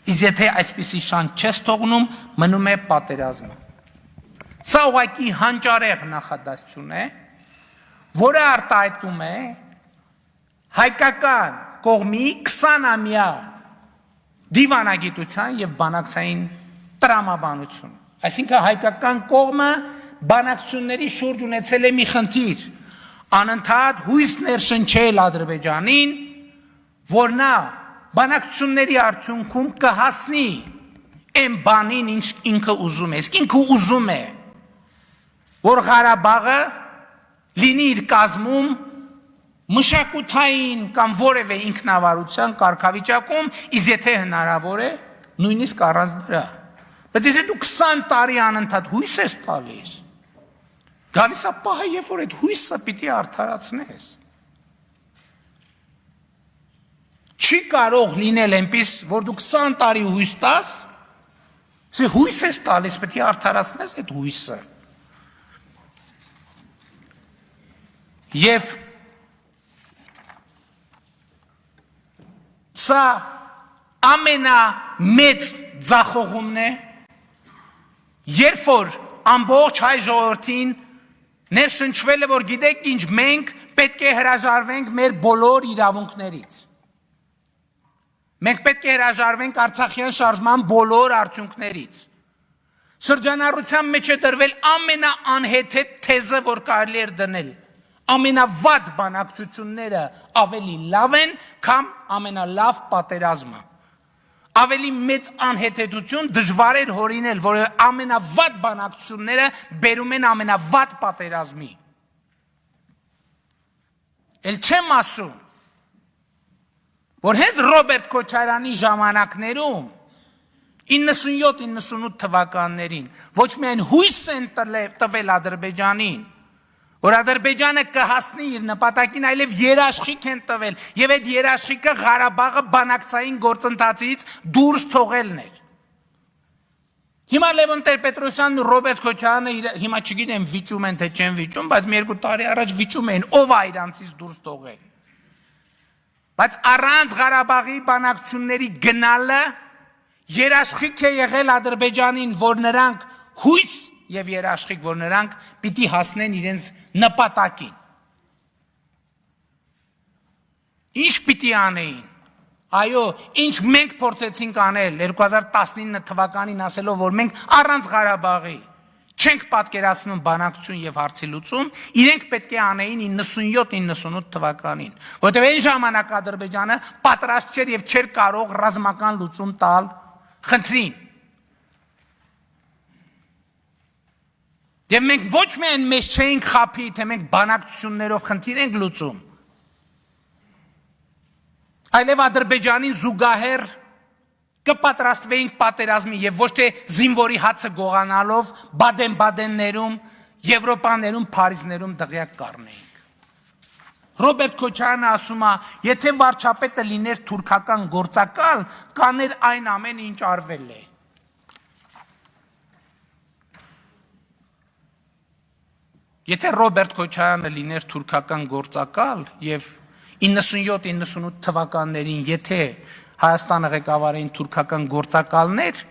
Իսկ եթե այսպիսի շանս չես թողնում, մնում է պատերազմը։ Սա ուղղակի հանճարեղ նախադասություն է, որը արտահայտում է հայկական կողմի 20-ամյա դիվանագիտության եւ բանակցային տրամաբանություն։ Այսինքն հայկական կողմը բանակցությունների շուրջ ունեցել է մի խնդիր, անընդհատ հույս ներշնչել Ադրբեջանին, որ նա բանակցությունների արդյունքում կհասնի այն բանին, ինչ ինքը ուզում է։ Իսկ ինքը ուզում է, որ Ղարաբաղը լինի իր կազմում մշակութային կամ որևէ ինքնավարության կարգավիճակում, իսկ եթե հնարավոր է, նույնիսկ առանց դրա։ Բայց եթե դու 20 տարի անընդհատ հույս ես տալիս, գալիս է պահը, երբ որ այդ հույսը պիտի արդարացնես։ չի կարող լինել այնպես, որ դու 20 տարի հույս տաս, սա հույս ես տալիս, պետք է արդարացնես այդ հույսը։ Եվ սա ամենամեծ ձախողումն է, երբ որ ամբողջ հայ ժողովրդին ներշնչվել է, որ գիտեք ինչ, մենք պետք է հրաժարվենք մեր բոլոր իրավունքներից։ Մենք պետք է հրաժարվենք Արցախյան շարժման բոլոր արդյունքներից։ Շրջանառության մեջ է դրվել ամենաանհեթեթ թեզը, որ կարելի էր դնել։ Ամենավատ բանակցությունները ավելի լավ են, քան ամենալավ պատերազմը։ Ավելի մեծ անհեթեթություն դժվար էր հորինել, որ ամենավատ բանակցությունները բերում են ամենավատ պատերազմի։ Էլ չեմ ասում, որ հենց Ռոբերտ Քոչարյանի ժամանակներում 97-98 թվականներին ոչ միայն հույս են տվել Ադրբեջանին, որ Ադրբեջանը կհասնի իր նպատակին, այլև երաշխիք են տվել, եւ այդ երաշխիքը Ղարաբաղը բանակցային գործընթացից դուրս թողելն էր։ Հիմա Լևոն Տեր-Պետրոսյանն ու Ռոբերտ Քոչարյանը հիմա չգիտեմ վիճում են թե չեն վիճում, բայց մի երկու տարի առաջ վիճում էին, ով է իրանցից դուրս թողել։ Բայց առանց Ղարաբաղի բանակցությունների գնալը երաշխիք է եղել Ադրբեջանին, որ նրանք հույս եւ երաշխիք, որ նրանք պիտի հասնեն իրենց նպատակին։ Ինչ պիտի անեին։ Այո, ինչ մենք փորձեցինք անել 2019 թվականին ասելով, որ մենք առանց Ղարաբաղի չենք պատկերացնում բանակցություն եւ հարցի լուծում, իրենք պետք է անեին 97-98 թվականին, որտեղ այն ժամանակ Ադրբեջանը պատրաստ չէր եւ չէր կարող ռազմական լուծում տալ խնդրին։ Եվ մենք ոչ միայն մեզ չէինք խափի, թե մենք բանակցություններով խնդիր ենք լուծում, այլև Ադրբեջանին զուգահեռ կպատրաստվեինք պատերազմի եւ ոչ թե զինվորի հացը գողանալով Բադեն-Բադեններում, Եվրոպաներում, Փարիզներում դղյակ կառնեինք։ Ռոբերտ Քոչարյանը ասում է, եթե վարչապետը լիներ թուրքական գործակալ, կաներ այն ամենը, ինչ արվել է։ Եթե Ռոբերտ Քոչարյանը լիներ թուրքական գործակալ եւ 97-98 թվականներին, եթե Հայաստանը ղեկավարեին թուրքական գործակալներ,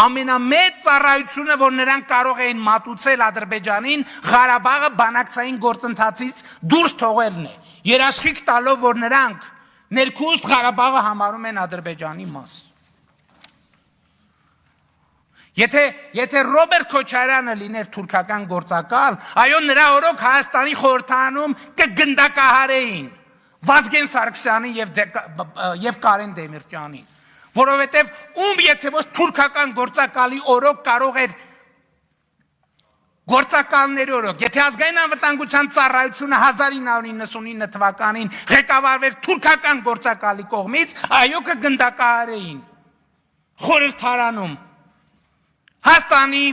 ամենամեծ ծառայությունը, որ նրանք կարող էին մատուցել Ադրբեջանին, Ղարաբաղը բանակցային գործընթացից դուրս թողելն է, երաշխիք տալով, որ նրանք ներքուստ Ղարաբաղը համարում են Ադրբեջանի մաս։ Եթե Ռոբերտ Քոչարյանը լիներ թուրքական գործակալ, այո, նրա օրոք Հայաստանի խորհրդարանում կգնդակահարեին Վազգեն Սարգսյանին եւ Կարեն Դեմիրճյանին, որովհետեւ ում եթե ոչ թուրքական գործակալի օրոք կարող էր գործակալների օրոք, եթե ազգային անվտանգության ծառայությունը 1999 թվականին ղեկավարվեր թուրքական գործակալի կողմից, այո, կգնդակահարեին խորհրդարանում Հայաստանի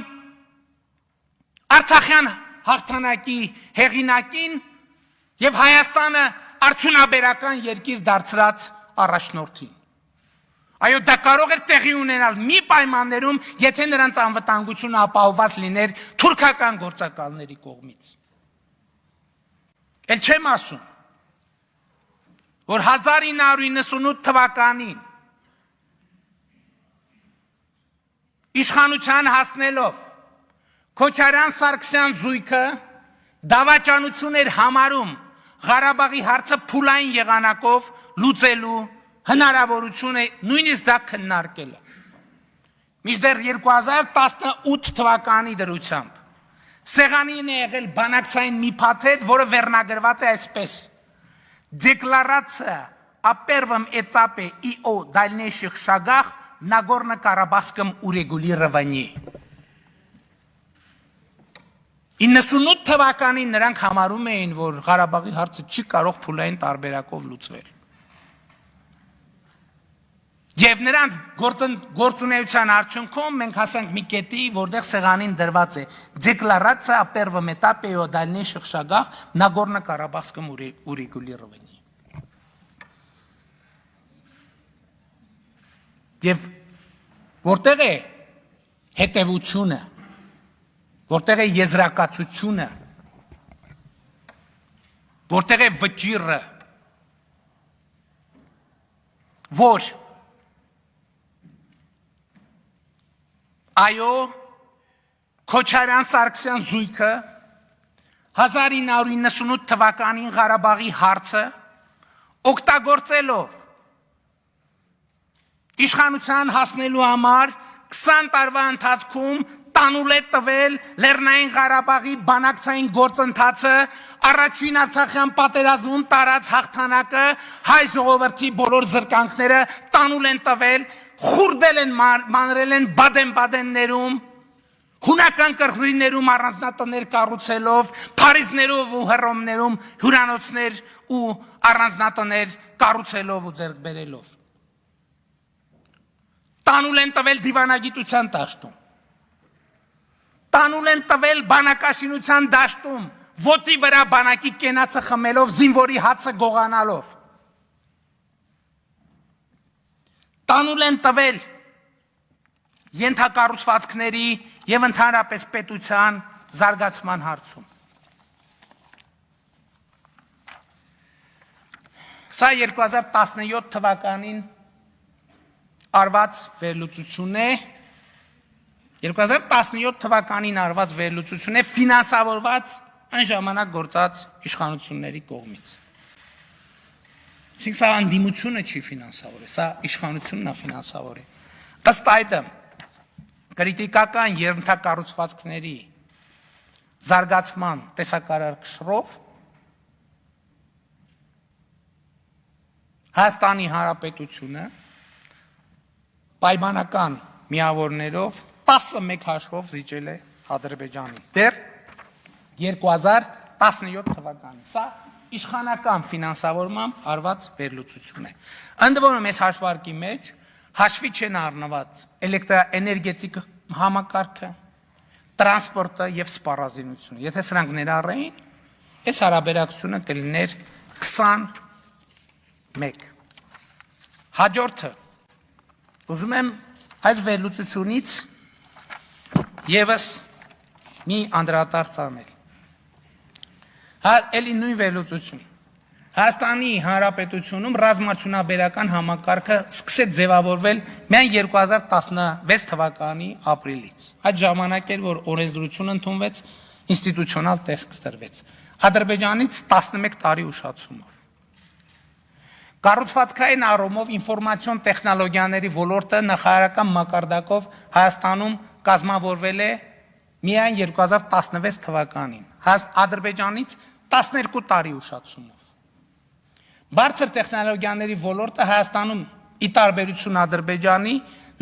Արցախյան հաղթանակի հեղինակին եւ Հայաստանը արդյունաբերական երկիր դարձրած առաջնորդին։ Այո, դա կարող էր տեղի ունենալ մի պայմաններում, եթե նրանց անվտանգությունը ապահովված լիներ թուրքական գործակալների կողմից։ Էլ չեմ ասում, որ 1998 թվականին իշխանության հասնելով Քոչարյան-Սարգսյան զույգը դավաճանություն էր համարում Ղարաբաղի հարցը փուլային եղանակով լուծելու հնարավորություն է նույնիսկ դա քննարկելը։ Մինչդեռ 2018 թվականի դրությամբ սեղանին է եղել բանակցային մի փաթեթ, որը վերնագրված է այսպես. Декларация о первом этапе и о дальнейших шагах в Нагорно-Карабахском урегулировании. 98 թվականին նրանք համարում էին, որ Ղարաբաղի հարցը չի կարող փուլային տարբերակով լուծվել։ Եվ նրանց գործունեության արդյունքում մենք հասանք մի կետի, որտեղ սեղանին դրված է Декларация о первом этапе и о дальнейших шагах в Нагорно-Карабахском урегулировании. Եվ որտեղ է հետևությունը, որտեղ է եզրակացությունը, որտեղ է վճիռը, որ այո Քոչարյան Սարգսյան զույգը 1998 թվականին Ղարաբաղի հարցը օգտագործելով իշխանության հասնելու համար 20 տարվա ընթացքում տանուլ է տվել Լեռնային Ղարաբաղի բանակցային գործընթացը, առաջին Արցախյան պատերազմում տարած հաղթանակը, հայ ժողովրդի բոլոր զրկանքները տանուլ են տվել, խուրդել են, մանրել են Բադեն-Բադեններում, հունական կղզիներում առանձնատներ կառուցելով, Փարիզներով ու Հռոմներում հյուրանոցներ ու առանձնատներ կառուցելով ու ձեռք բերելով։ Տանուլ են տվել դիվանագիտության դաշտում, տանուլ են տվել բանակաշինության դաշտում, ոտի վրա բանակի կենացը խմելով, զինվորի հացը գողանալով, տանուլ են տվել ենթակառուցվածքների և ընդհանրապես պետության զարգացման հարցում։ Սա 2017 թվականին արված վերլուծություն է, 2017 թվականին արված վերլուծություն է ֆինանսավորված այն ժամանակ գործած իշխանությունների կողմից։ Իսկ սա անդիմությունը չի ֆինանսավորել, սա իշխանությունն է ֆինանսավորել։ Ըստ այդմ կրիտիկական ենթակառուցվածքների զարգացման տեսակարար կշռով Հայաստանի Հանրապետությունը պայմանական միավորներով 11 հաշվով զիջել է Ադրբեջանին։ Դեռ 2017 թվականին։ Սա իշխանական ֆինանսավորմամբ արված վերլուծություն է։ Ընդ որում այս հաշվարկի մեջ հաշվի չեն առնված էլեկտրաէներգետիկ համակարգը, տրանսպորտը և սպառազինությունը։ Եթե սրանք ներառեին, այս հարաբերակցությունը կլիներ 21։ Հաջորդը, ուզում եմ այս վերլուծությունից ևս մի անդրադարձ անել։ Էլի նույն վերլուծություն։ Հայաստանի Հանրապետությունում ռազմարդյունաբերական համակարգը սկսեց ձևավորվել միայն 2016 թվականի ապրիլից։ Այդ ժամանակ էր, որ օրենսդրություն ընդունվեց, ինստիտուցիոնալ տեսք ստրվեց։ Ադրբեջանից 11 տարի ուշացումով։ Կառուցվածքային առումով ինֆորմացիոն տեխնոլոգիաների ոլորտը նախարարական մակարդակով Հայաստանում կազմավորվել է միայն 2016 թվականին, Ադրբեջանից 12 տարի ուշացումով։ Բարձր տեխնոլոգիաների ոլորտը Հայաստանում ի տարբերություն Ադրբեջանի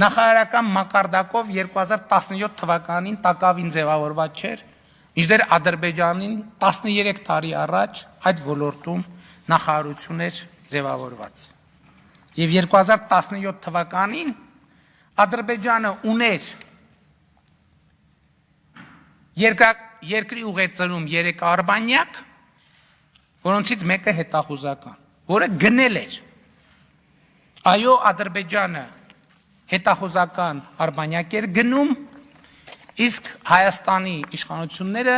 նախարարական մակարդակով 2017 թվականին տակավին ձևավորված չէր, մինչդեռ Ադրբեջանին 13 տարի առաջ այդ ոլորտում նախարարություն էր ձևավորված։ Եվ 2017 թվականին Ադրբեջանը ուներ երկրի ուղեծրում 3 արբանյակ, որոնցից մեկը հետախուզական, որը գնել էր։ Այո, Ադրբեջանը հետախուզական արբանյակ էր գնում, իսկ Հայաստանի իշխանությունները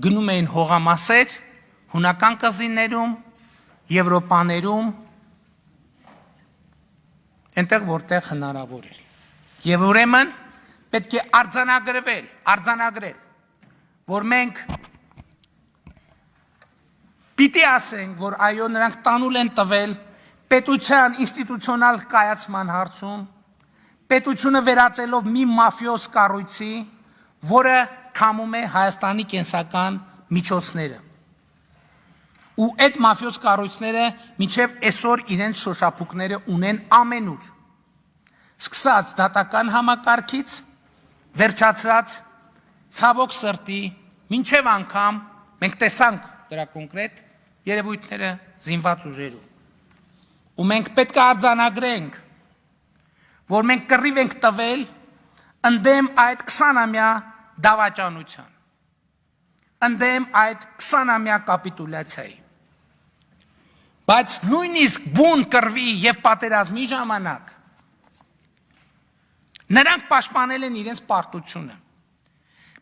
գնում էին հողամասեր հունական կղզիներում, Եվրոպաներում, այնտեղ որտեղ հնարավոր էր։ Եվ ուրեմն պետք է արձանագրել, որ մենք պիտի ասենք, որ այո, նրանք տանուլ են տվել պետության ինստիտուցիոնալ կայացման հարցում, պետությունը վերածելով մի մաֆիոզ կառույցի, որը քամում է Հայաստանի կենսական միջոցները։ Ու այդ մաֆիոզ կառույցները մինչև այսօր իրենց շոշափուկները ունեն ամենուր։ Սկսած դատական համակարգից, վերջացած ցավոք սրտի, մինչև անգամ մենք տեսանք դրա կոնկրետ երևույթները զինված ուժերում։ Ու մենք պետք է արձանագրենք, որ մենք կռիվ ենք տվել ընդդեմ այդ 20-ամյա դավաճանության, ընդդեմ այդ 20-ամյա կապիտուլյացիայի։ Բայց նույնիսկ բուն կռվի և պատերազմի ժամանակ Նրանք պաշտպանել են իրենց պարտությունը։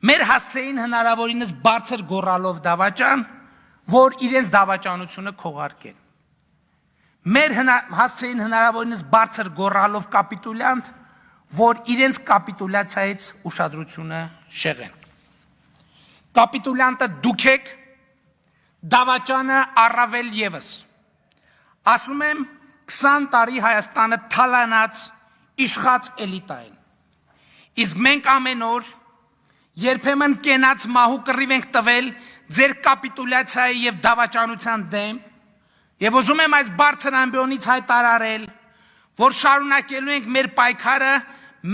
Մեր հասցեին հնարավորինս բարձր գոռալով դավաճան, որ իրենց դավաճանությունը քողարկեն։ Մեր հասցեին հնարավորինս բարձր գոռալով կապիտուլյանտ, որ իրենց կապիտուլյացիայից ուշադրությունը շեղեն։ Կապիտուլյանտը դուք եք, դավաճանը առավել ևս։ Ասում եմ 20 տարի Հայաստանը թալանած իշխած էլիտա են։ Իսկ մենք ամեն օր երբեմն կենաց մահու կռիվ ենք տվել ձեր կապիտուլյացիայի եւ դավաճանության դեմ եւ ուզում եմ այս բարձր ամբիոնից հայտարարել, որ շարունակելու ենք մեր պայքարը,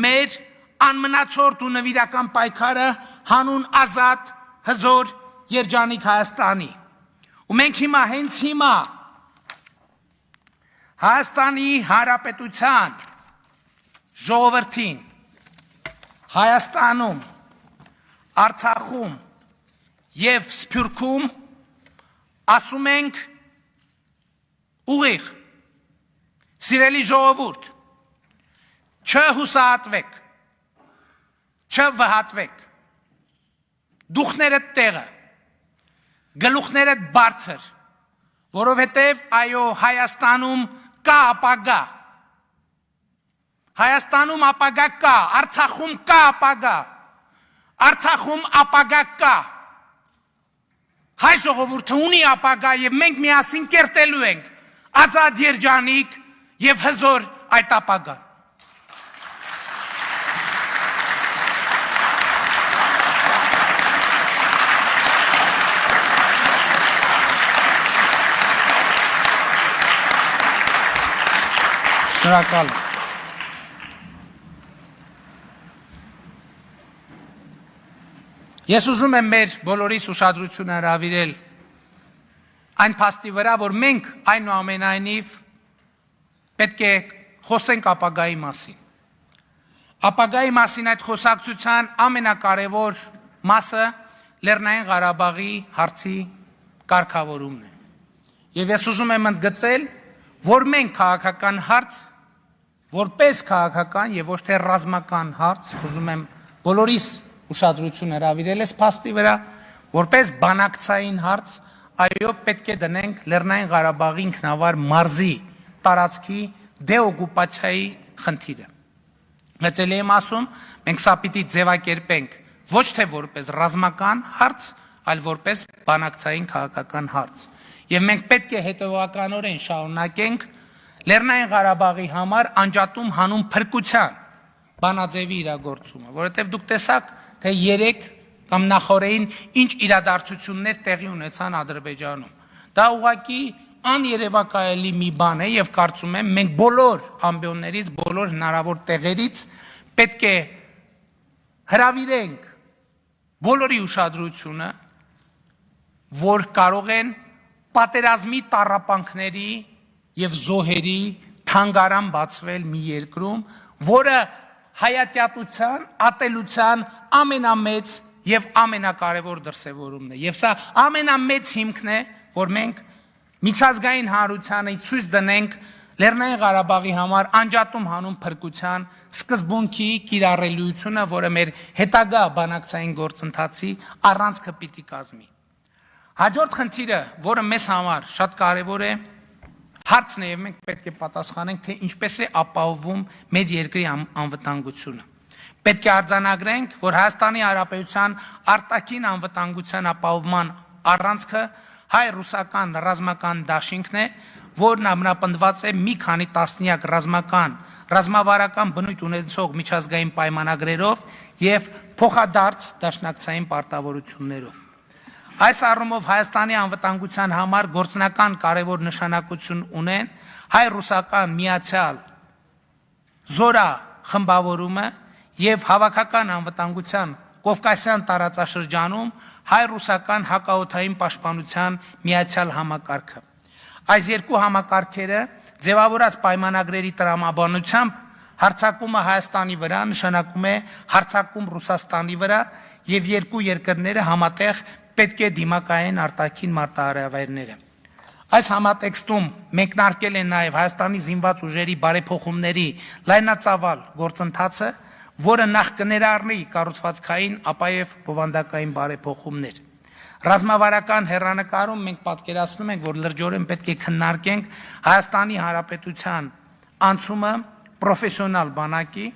մեր անմնացորդ ու նվիրական պայքարը հանուն ազատ, հզոր, երջանիկ Հայաստանի։ Ու մենք հենց հիմա Հայաստանի Հանրապետության ժողովրդին Հայաստանում, Արցախում եւ Սփյուռքում ասում ենք ուղիղ, սիրելի ժողովուրդ, չհուսահատվեք, չվհատվեք, դուխներդ տեղը, գլուխներդ բարձր, որովհետև այո Հայաստանում կա ապագա, Հայաստանում ապագա կա, Արցախում կա ապագա, Արցախում ապագա կա, հայ ժողովուրդը ունի ապագա եւ մենք միասին կերտելու ենք ազատ երջանիկ եւ հզոր այդ ապագան։ Շնորհակալ եմ։ Ես ուզում եմ մեր բոլորիս ուշադրությունը հրավիրել այն փաստի վրա, որ մենք այնուամենայնիվ պետք է խոսենք ապագայի մասին։ Ապագայի մասին այդ խոսակցության ամենակարևոր մասը Լեռնային Ղարաբաղի հարցի կարգավորումն է։ Եվ ես ուզում եմ ընդգծել, որ մենք քաղաքական հարց, որպես քաղաքական եւ ոչ թե ռազմական հարց, ուզում եմ բոլորիս ուշադրություն հրավիրել ես փաստի վրա, որպես բանակցային հարց, այո, պետք է դնենք Լեռնային Ղարաբաղի ինքնավար մարզի տարածքի դեօկուպացիայի խնդիրը։ Մեծելի եմ ասում, մենք սա պիտի ձևակերպենք ոչ թե որպես ռազմական հարց, այլ որպես բանակցային քաղաքական հարց։ Եվ մենք պետք է հետևականորեն շարունակենք Լեռնային Ղարաբաղի համար անջատում հանուն փրկության բանաձևի իրագործումը, որովհետև դուք տեսաք, թե երեք կամ նախորդին ինչ իրադարձություններ տեղի ունեցան Ադրբեջանում։ Դա ուղղակի աներևակայելի մի բան է եւ կարծում եմ մենք բոլոր ամբիոններից, բոլոր հնարավոր տեղերից պետք է հրավիրենք բոլորի ուշադրությունը, որ կարող են պատերազմի տառապանքների եւ զոհերի թանգարան բացվել մի երկրում, որը հայատյատության, ատելության ամենամեծ եւ ամենակարևոր դրսեւորումն է։ Եվ սա ամենամեծ հիմքն է, որ մենք միջազգային հանրությանը ցույց դնենք Լեռնային Ղարաբաղի համար անջատում հանուն փրկության սկզբունքի կիրառելիությունը, որը մեր հետագա բանակցային գործընթացի առանցքը պիտի կազմի։ Հաջորդ խնդիրը, որը մեզ համար շատ կարևոր է, հարցն է եւ մենք պետք է պատասխանենք, թե ինչպես է ապահովում մեր երկրի անվտանգությունը։ Պետք է արձանագրենք, որ Հայաստանի Հանրապետության արտաքին անվտանգության ապահովման առանցքը հայ-ռուսական ռազմական դաշինքն է, որն ամրապնդված է մի քանի տասնյակ ռազմավարական բնույթ ունեցող միջազգային պայմանագրերով եւ փոխադարձ դաշնակցային պարտավորություններով։ Այս առումով Հայաստանի անվտանգության համար գործնական կարևոր նշանակություն ունեն հայ-ռուսական միացյալ զորա խմբավորումը եւ հավաքական անվտանգության Կովկասյան տարածաշրջանում հայ-ռուսական հակաօդային պաշտպանության միացյալ համակարգը։ Այս երկու համակարգերը ձևավորած պայմանագրերի տրամաբանությամբ հարձակումը Հայաստանի վրա նշանակում է հարձակում Ռուսաստանի վրա եւ երկու երկրները համատեղ պետք է դիմակայեն արտաքին մարտահրավերները։ Այս համատեքստում մեկնարկել է նաև Հայաստանի զինված ուժերի բարեփոխումների լայնածավալ գործընթացը, որը նախ կներառնի կառուցվածքային, ապա եւ բովանդակային բարեփոխումներ։ Ռազմավարական հեռանկարում մենք պատկերացնում ենք, որ լրջորեն պետք է քննարկենք Հայաստանի Հանրապետության անցումը պրոֆեսիոնալ բանակի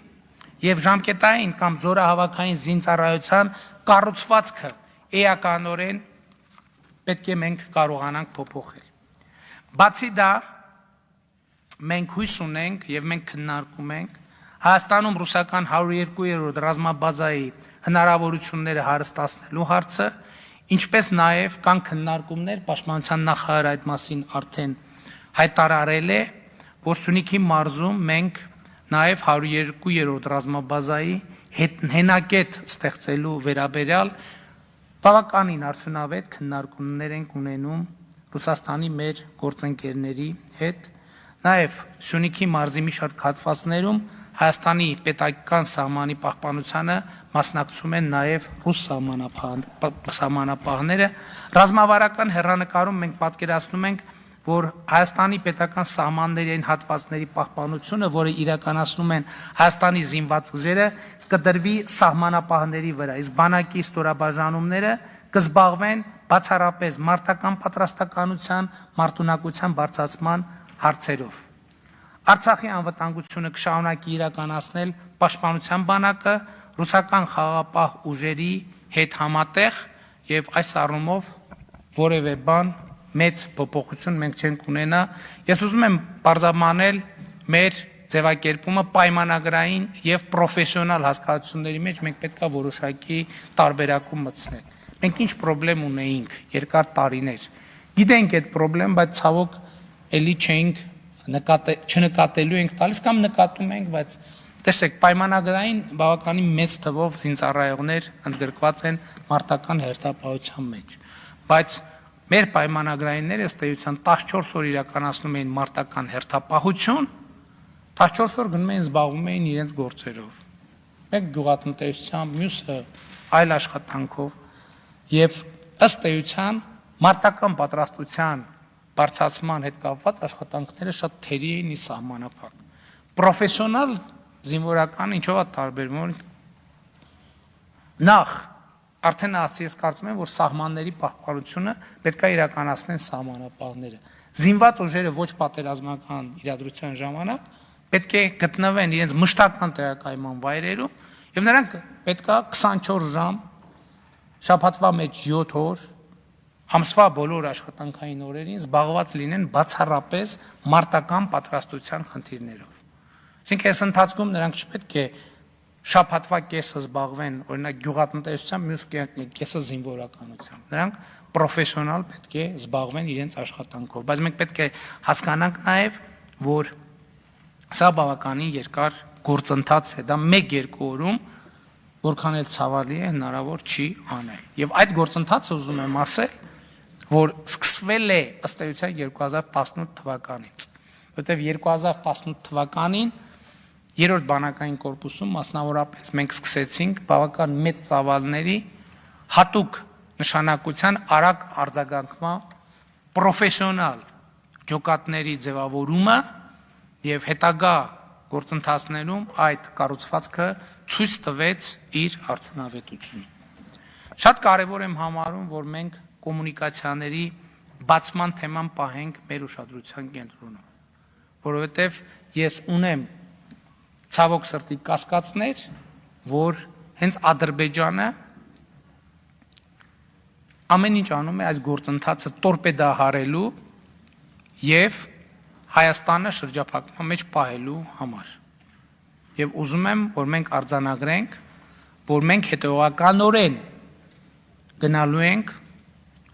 եւ ժամկետային կամ զորահավաքային զինծառայության կառուցվածքը էականորեն պետք է մենք կարողանանք փոփոխել։ Բացի դա, մենք հույս ունենք եւ մենք քննարկում ենք Հայաստանում ռուսական 102-րդ ռազմաբազայի հնարավորությունները հարստացնելու հարցը, ինչպես նաև կան քննարկումներ, պաշտպանության նախարարը այդ մասին արդեն հայտարարել է, որ Սյունիքի մարզում մենք նաև 102-րդ ռազմաբազայի հենակետ ստեղծելու վերաբերյալ բավականին արդյունավետ քննարկումներ ենք ունենում Ռուսաստանի մեր գործընկերների հետ, նաև Սյունիքի մարզի մի շարք հատվածներում Հայաստանի պետական սահմանի պահպանությանը մասնակցում են նաև ռուս սահմանապահները։ Ռազմավարական հեռանկարում մենք պատկերացնում ենք, որ Հայաստանի պետական սահմանների այն հատվածների պահպանությունը, որը իրականացնում են Հայաստանի զինված ուժերը, կդրվի սահմանապահների վրա, իսկ բանակի ստորաբաժանումները կզբաղվեն բացառապես մարտական պատրաստականության, մարտունակության բարձրացման հարցերով։ Արցախի անվտանգությունը կշարունակի իրականացնել պաշտպանության բանակը ռուսական խաղաղապահ ուժերի հետ համատեղ եւ այս առումով որևէ բան մեծ փոփոխություն մենք չենք ունենա։ Ես ուզում եմ բարձրամանել մեր ձևակերպումը պայմանագրային եւ պրոֆեսիոնալ հասկացությունների մեջ մենք պետքա որոշակի տարբերակում մտցնել։ Մենք ինչ խնդրեմ ունեինք երկար տարիներ։ Գիտենք այդ խնդրեմ, բայց ցավոք էլի չենք չնկատելու ենք տալիս կամ նկատում ենք, բայց տեսեք, պայմանագրային բավականին մեծ թվով զինծառայողներ ընդգրկված են մարտական հերթապահության մեջ, բայց մեր պայմանագրայինները ըստ էության 14 օր իրականացնում էին մարտական հերթապահություն, 14 օր գնում էին զբաղվում էին իրենց գործերով, մեկ գյուղատնտեսությամբ, մյուսը այլ աշխատանքով եւ ըստ էության մարտական պատրաստության բարձրացման հետ կապված աշխատանքները շատ թերի էին ի սահմանափակ։ Պրոֆեսիոնալ զինվորական ինչով է տարբերվում։ Նախ արդեն ասի ես կարծում եմ, որ սահմանների պահպանությունը պետք է իրականացնեն սահմանապահները։ Զինված ուժերը ոչ պատերազմական իրադրության ժամանակ պետք է գտնվեն իրենց մշտական տեղակայման վայրերում եւ նրանք պետք է 24 ժամ շաբաթվա մեջ 7 օր ամսվա բոլոր աշխատանքային օրերին զբաղված լինեն բացառապես մարտական պատրաստության խնդիրներով։ Այսինքն այս ընթացքում նրանք չպետք է շաբաթվա կեսը զբաղվեն, օրինակ գյուղատնտեսությամբ, մյուս կեսը զինվորականությամբ։ Նրանք պրոֆեսիոնալ պետք է զբաղվեն իրենց աշխատանքով, բայց մենք պետք է հասկանանք նաև, որ սա բավականին երկար գործընթաց է, դա 1-2 օրում որքան էլ ցավալի է հնարավոր չի անել։ Եվ այդ գործընթացը ուզում եմ ասել, որ սկսվել է ըստ էության 2018 թվականից, որտեղ 2018 թվականին երրորդ բանակային կորպուսում մասնավորապես մենք սկսեցինք բավական մեծ ծավալների հատուկ նշանակության արագ արձագանքման պրոֆեսիոնալ ջոկատների ձևավորումը եւ հետագա գործընթացներում այդ կառուցվածքը ցույց տվեց իր արդյունավետությունը։ Շատ կարևոր եմ համարում, որ մենք կոմունիկացիաների բացման թեման պահենք մեր ուշադրության կենտրոնում, որովհետև ես ունեմ ցավոք սրտի կասկածներ, որ հենց Ադրբեջանը ամեն ինչ անում է այս գործընթացը տորպեդահարելու եւ Հայաստանը շրջափակման մեջ պահելու համար։ Եվ ուզում եմ, որ մենք արձանագրենք, որ մենք հետևողականորեն գնալու ենք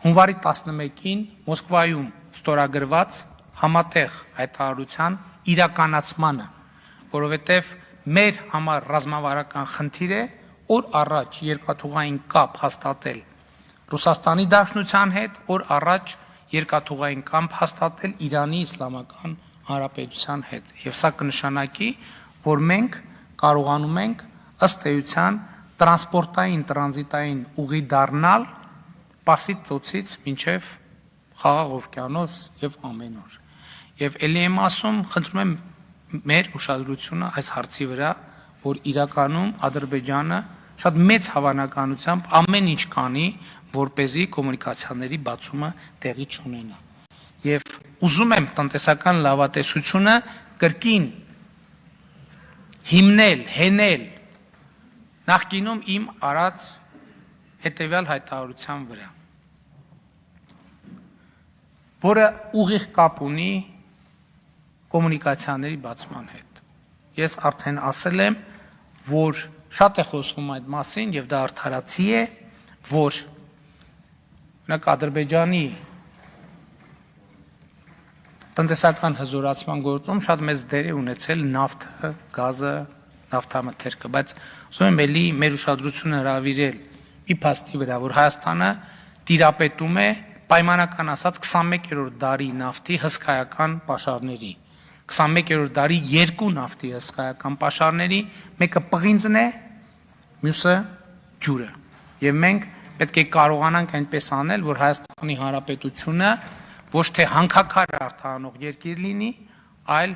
հունվարի 11-ին Մոսկվայում ստորագրված համատեղ հայտարարության իրականացմանը, որովհետև մեր համար ռազմավարական խնդիր է օր առաջ երկաթուղային կապ հաստատել Ռուսաստանի Դաշնության հետ, օր առաջ երկաթուղային կապ հաստատել Իրանի Իսլամական Հանրապետության հետ։ Եվ սա կնշանակի, որ մենք կարողանում ենք ըստ էության տրանսպորտային, տրանզիտային ուղի դառնալ Պարսից ծոցից մինչև Խաղաղ օվկիանոս եւ ամեն օր։ Եվ ելի եմ ասում, խնդրում եմ մեր ուշադրությունը այս հարցի վրա որ իրականում Ադրբեջանը շատ մեծ հավանականությամբ ամեն ինչ կանի, որպեսզի կոմունիկացիաների բացումը տեղի չունենա։ Եվ ուզում եմ տնտեսական լավատեսությունը կրկին հիմնել, հենել նախկինում իմ արած հետևյալ հայտարարության վրա, որը ուղիղ կապ ունի կոմունիկացիաների բացման հետ։ Ես արդեն ասել եմ, որ շատ է խոսվում այդ մասին եւ դա արդարացի է, որ օրինակ Ադրբեջանի տնտեսական հզորացման գործում շատ մեծ դեր է ունեցել նավթը, գազը, նավթամթերքը, բայց ուզում եմ էլի մեր ուշադրությունը հրավիրել մի փաստի վրա, որ Հայաստանը տիրապետում է պայմանական ասած 21-րդ դարի նավթի հսկայական պաշարների, 21-րդ դարի երկու նավթի հսկայական պաշարների, մեկը պղինձն է, մյուսը ջուրը։ Եվ մենք պետք է կարողանանք այնպես անել, որ Հայաստանի Հանրապետությունը ոչ թե հանքաքար արտահանող երկիր լինի, այլ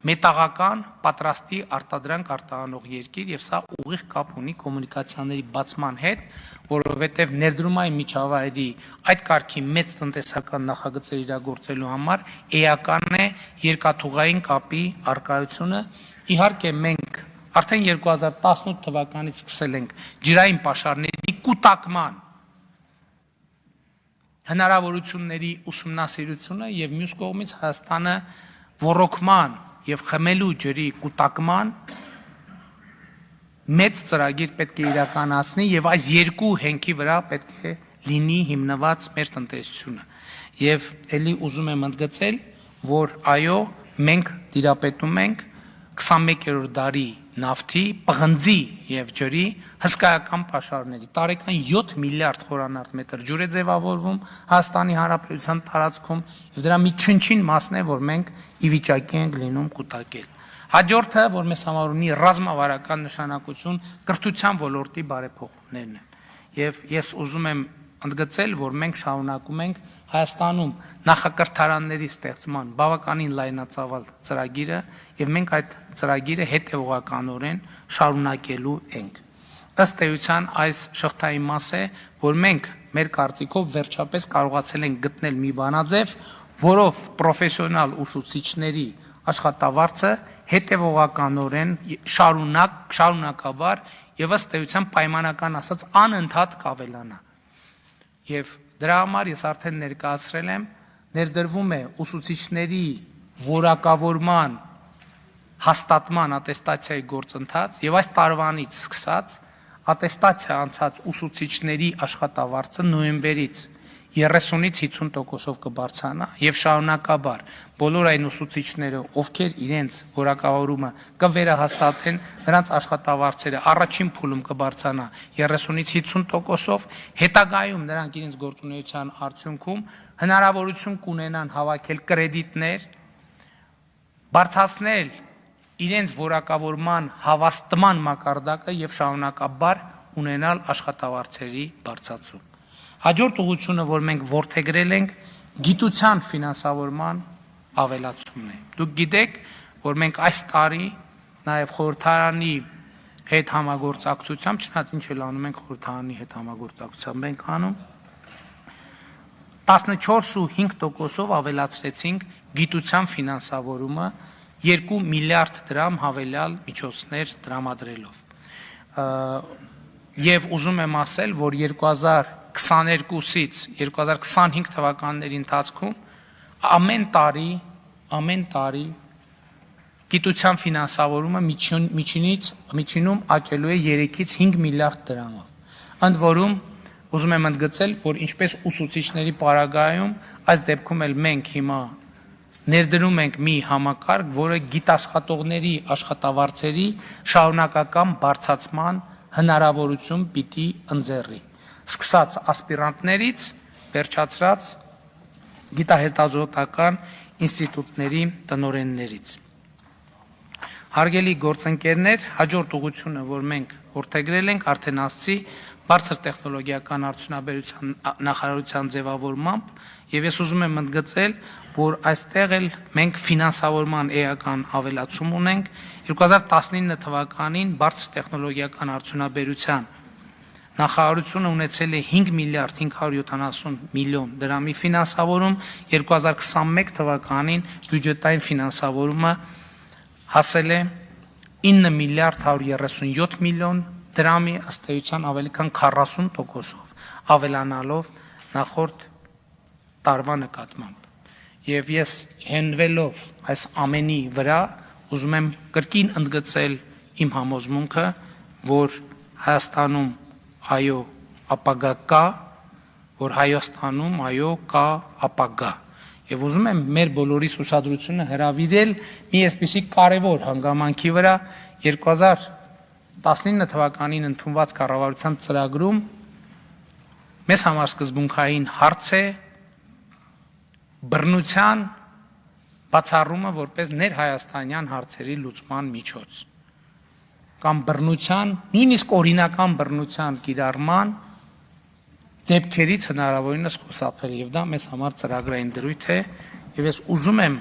մետաղական պատրաստի արտադրանք արտահանող երկիր, եւ սա ուղիղ կապ ունի կոմունիկացիաների բացման հետ, որովհետեւ ներդրումային միջավայրի այդ կարգի մեծ տնտեսական նախագծեր իրագործելու համար էական է երկաթուղային կապի արկայությունը։ Իհարկե մենք արդեն 2018 թվականից սկսել ենք ջրային պաշարների կուտակման հնարավորությունների ուսումնասիրությունը եւ մյուս կողմից Հայաստանը ռոռոկման եւ խմելու ջրի կուտակման մեծ ծրագիր պետք է իրականացնի եւ այս երկու հենքի վրա պետք է լինի հիմնված մեր տնտեսությունը։ Եվ ելի ուզում եմ ընդգծել, որ այո, մենք տիրապետում ենք 21-րդ դարի նավթի, պղնձի եւ ջրի հսկայական պաշարների։ Տարեկան 7 միլիարդ խորանարդ մետր ջուր է ձևավորվում Հայաստանի Հանրապետության տարածքում եւ դրա մի չնչին մասն է, որ մենք ի վիճակի ենք լինում կուտակել։ Հաջորդը, որ մեզ համար ունի ռազմավարական նշանակություն, կրթության ոլորտի բարեփոխումներն են։ Եվ ես ուզում եմ ընդգծել, որ մենք շարունակում ենք Հայաստանում նախակրթարանների ստեղծման բավականին լայնածավալ ծրագիրը եւ մենք այդ ծրագիրը հետեւողականորեն շարունակելու ենք։ Ըստ էության այս շղթայի մաս է, որ մենք մեր կարծիքով վերջապես կարողացել ենք գտնել մի բանաձև, որով պրոֆեսիոնալ ուսուցիչների աշխատավարձը հետեւողականորեն շարունակաբար եւ ըստ էության պայմանական ասած անընդհատ կավելանա։ Եվ դրա համար ես արդեն ներկայացրել եմ, ներդրվում է ուսուցիչների որակավորման հաստատման ատեստացիայի գործընթաց եւ այս տարվանից սկսած ատեստացիա անցած ուսուցիչների աշխատավարձը նոյեմբերից 30-ից 50%-ով կբարձրանա եւ շարունակաբար բոլոր այն ուսուցիչները, ովքեր իրենց որակավորումը կվերահաստատեն, նրանց աշխատավարձերը առաջին փուլում կբարձրանա 30-ից 50%-ով, հետագայում նրանք իրենց գործունեության արդյունքում հնարավորություն կունենան հավաքել կրեդիտներ, բարձրացնել իրենց որակավորման հավաստման մակարդակը եւ շարունակաբար ունենալ աշխատավարձերի բարձրացում։ Հաջորդ ուղղությունը, որ մենք որդեգրել ենք, գիտության ֆինանսավորման ավելացումն է։ Դուք գիտեք, որ մենք այս տարի նաև խորհրդարանի հետ համագործակցությամբ, չնայած ինչ էլ անում ենք խորհրդարանի հետ համագործակցությամբ ենք անում, 14.5%-ով ավելացրեցինք գիտության ֆինանսավորումը 2 միլիարդ դրամ հավելյալ միջոցներ տրամադրելով։ Եվ ուզում եմ ասել, որ 2022-ից 2025 թվականների ընթացքում ամեն տարի գիտության ֆինանսավորումը միջինում աճելու է 3-ից 5 միլիարդ դրամով։ Ընդ որում ուզում եմ ընդգծել, որ ինչպես ուսուցիչների պարագայում, այս դեպքում էլ մենք հիմա ներդրում ենք մի համակարգ, որը գիտաշխատողների աշխատավարձերի շարունակական բարձրացման հնարավորություն պիտի ընձեռի, սկսած ասպիրանտներից, վերջացրած գիտահետազոտական ինստիտուտների տնօրեններից։ Հարգելի գործընկերներ, հաջորդ ուղղությունը, որ մենք որդեգրել ենք, արդեն ասացի, բարձր տեխնոլոգիական արդյունաբերության նախարարության ձևավորմամբ, եւ ես ուզում եմ ընդգծել, որ այստեղ էլ մենք ֆինանսավորման էական ավելացում ունենք 2019 թվականին բարձր տեխնոլոգիական արդյունաբերության նախարարությունը ունեցել է 5 միլիարդ 570 միլիոն դրամի ֆինանսավորում, 2021 թվականին բյուջետային ֆինանսավորումը հասել է 9 միլիարդ 137 միլիոն դրամի, ըստ էության ավելի քան 40%-ով ավելանալով նախորդ տարվա նկատմամբ։ Եվ ես հենվելով այս ամենի վրա ուզում եմ կրկին ընդգծել իմ համոզմունքը, որ Հայաստանում այո ապագա կա, որ Հայաստանում այո կա ապագա։ Եվ ուզում եմ մեր բոլորիս ուշադրությունը հրավիրել մի այսպիսի կարևոր հանգամանքի վրա 2019 թվականին ընդունված կառավարության ծրագրում մեզ համար սկզբունքային հարց է բռնության բացառումը որպես ներհայաստանյան հարցերի լուծման միջոց կամ բռնության, նույնիսկ օրինական բռնության կիրառման դեպքերից հնարավորինս խուսափել եւ դա մեզ համար ծրագրային դրույթ է եւ ես ուզում եմ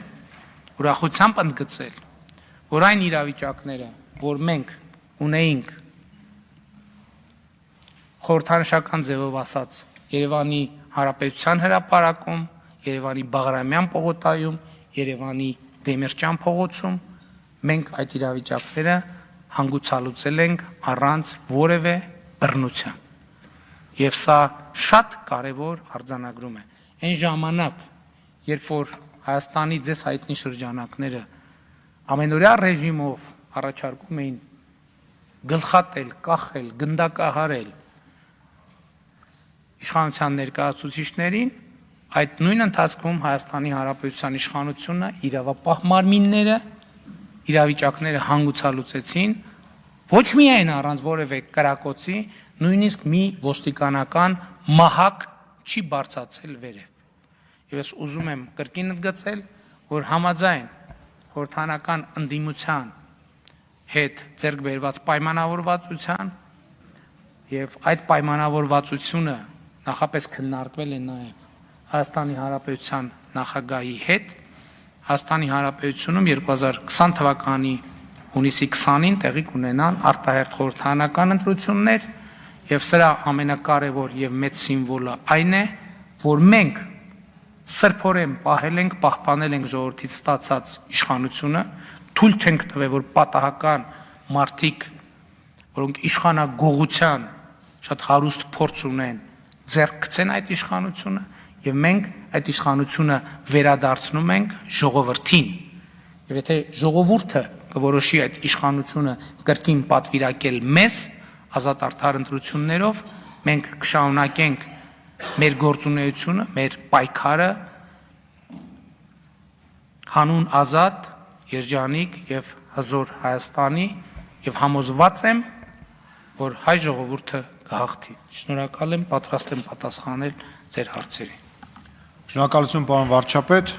ուրախությամբ ընդգծել, որ այն իրավիճակները, որ մենք ունեինք խորհրդանշական ձևով ասած Երևանի Հանրապետության հրապարակում, Երևանի Բաղրամյան պողոտայում, Երևանի Դեմիրճյան փողոցում, մենք այդ իրավիճակները հանգուցալուծել ենք առանց որևէ բռնության։ Եվ սա շատ կարևոր արձանագրում է։ Այն ժամանակ, երբ որ Հայաստանի ձեզ հայտնի շրջանակները ամենօրյա ռեժիմով առաջարկում էին գլխատել, կախել, գնդակահարել իշխանության ներկայացուցիչներին, այդ նույն ընթացքում Հայաստանի Հանրապետության իշխանությունը իրավապահ մարմինները իրավիճակները հանգուցալուծեցին ոչ միայն առանց որևէ կրակոցի, նույնիսկ մի ոստիկանական մահակ չի բարձրացել վերև։ Եվ ես ուզում եմ կրկին ընդգծել, որ համաձայն խորհրդանական ընդդիմության հետ ձեռք բերված պայմանավորվածության եւ այդ պայմանավորվածությունը նախապես քննարկվել է նաեւ Հայաստանի Հանրապետության նախագահի հետ Հայաստանի Հանրապետությունում 2020 թվականի հունիսի 20-ին տեղի կունենան արտահերթ խորհրդանական ընտրություններ եւ սրա ամենակարևոր եւ մեծ սիմվոլը այն է, որ մենք սրբորեն պահել ենք, պահպանել ենք ժողովրդից ստացած իշխանությունը, թույլ չենք տվել, որ պատահական մարդիկ, որոնք իշխանագողության շատ հարուստ փորձ ունեն, ձեռք գցեն այդ իշխանությունը եւ մենք այդ իշխանությունը վերադարձնում ենք ժողովրդին։ Եվ եթե ժողովուրդը կորոշի այդ իշխանությունը կրկին պատվիրակել մեզ ազատ արդար ընտրություններով, մենք կշարունակենք մեր գործունեությունը, մեր պայքարը հանուն ազատ, երջանիկ եւ հզոր Հայաստանի եւ համոզված եմ, որ հայ ժողովուրդը կհաղթի։ Շնորհակալ եմ, պատրաստ եմ պատասխանել ձեր հարցերին։ Շնորհակալություն, պարոն վարչապետ։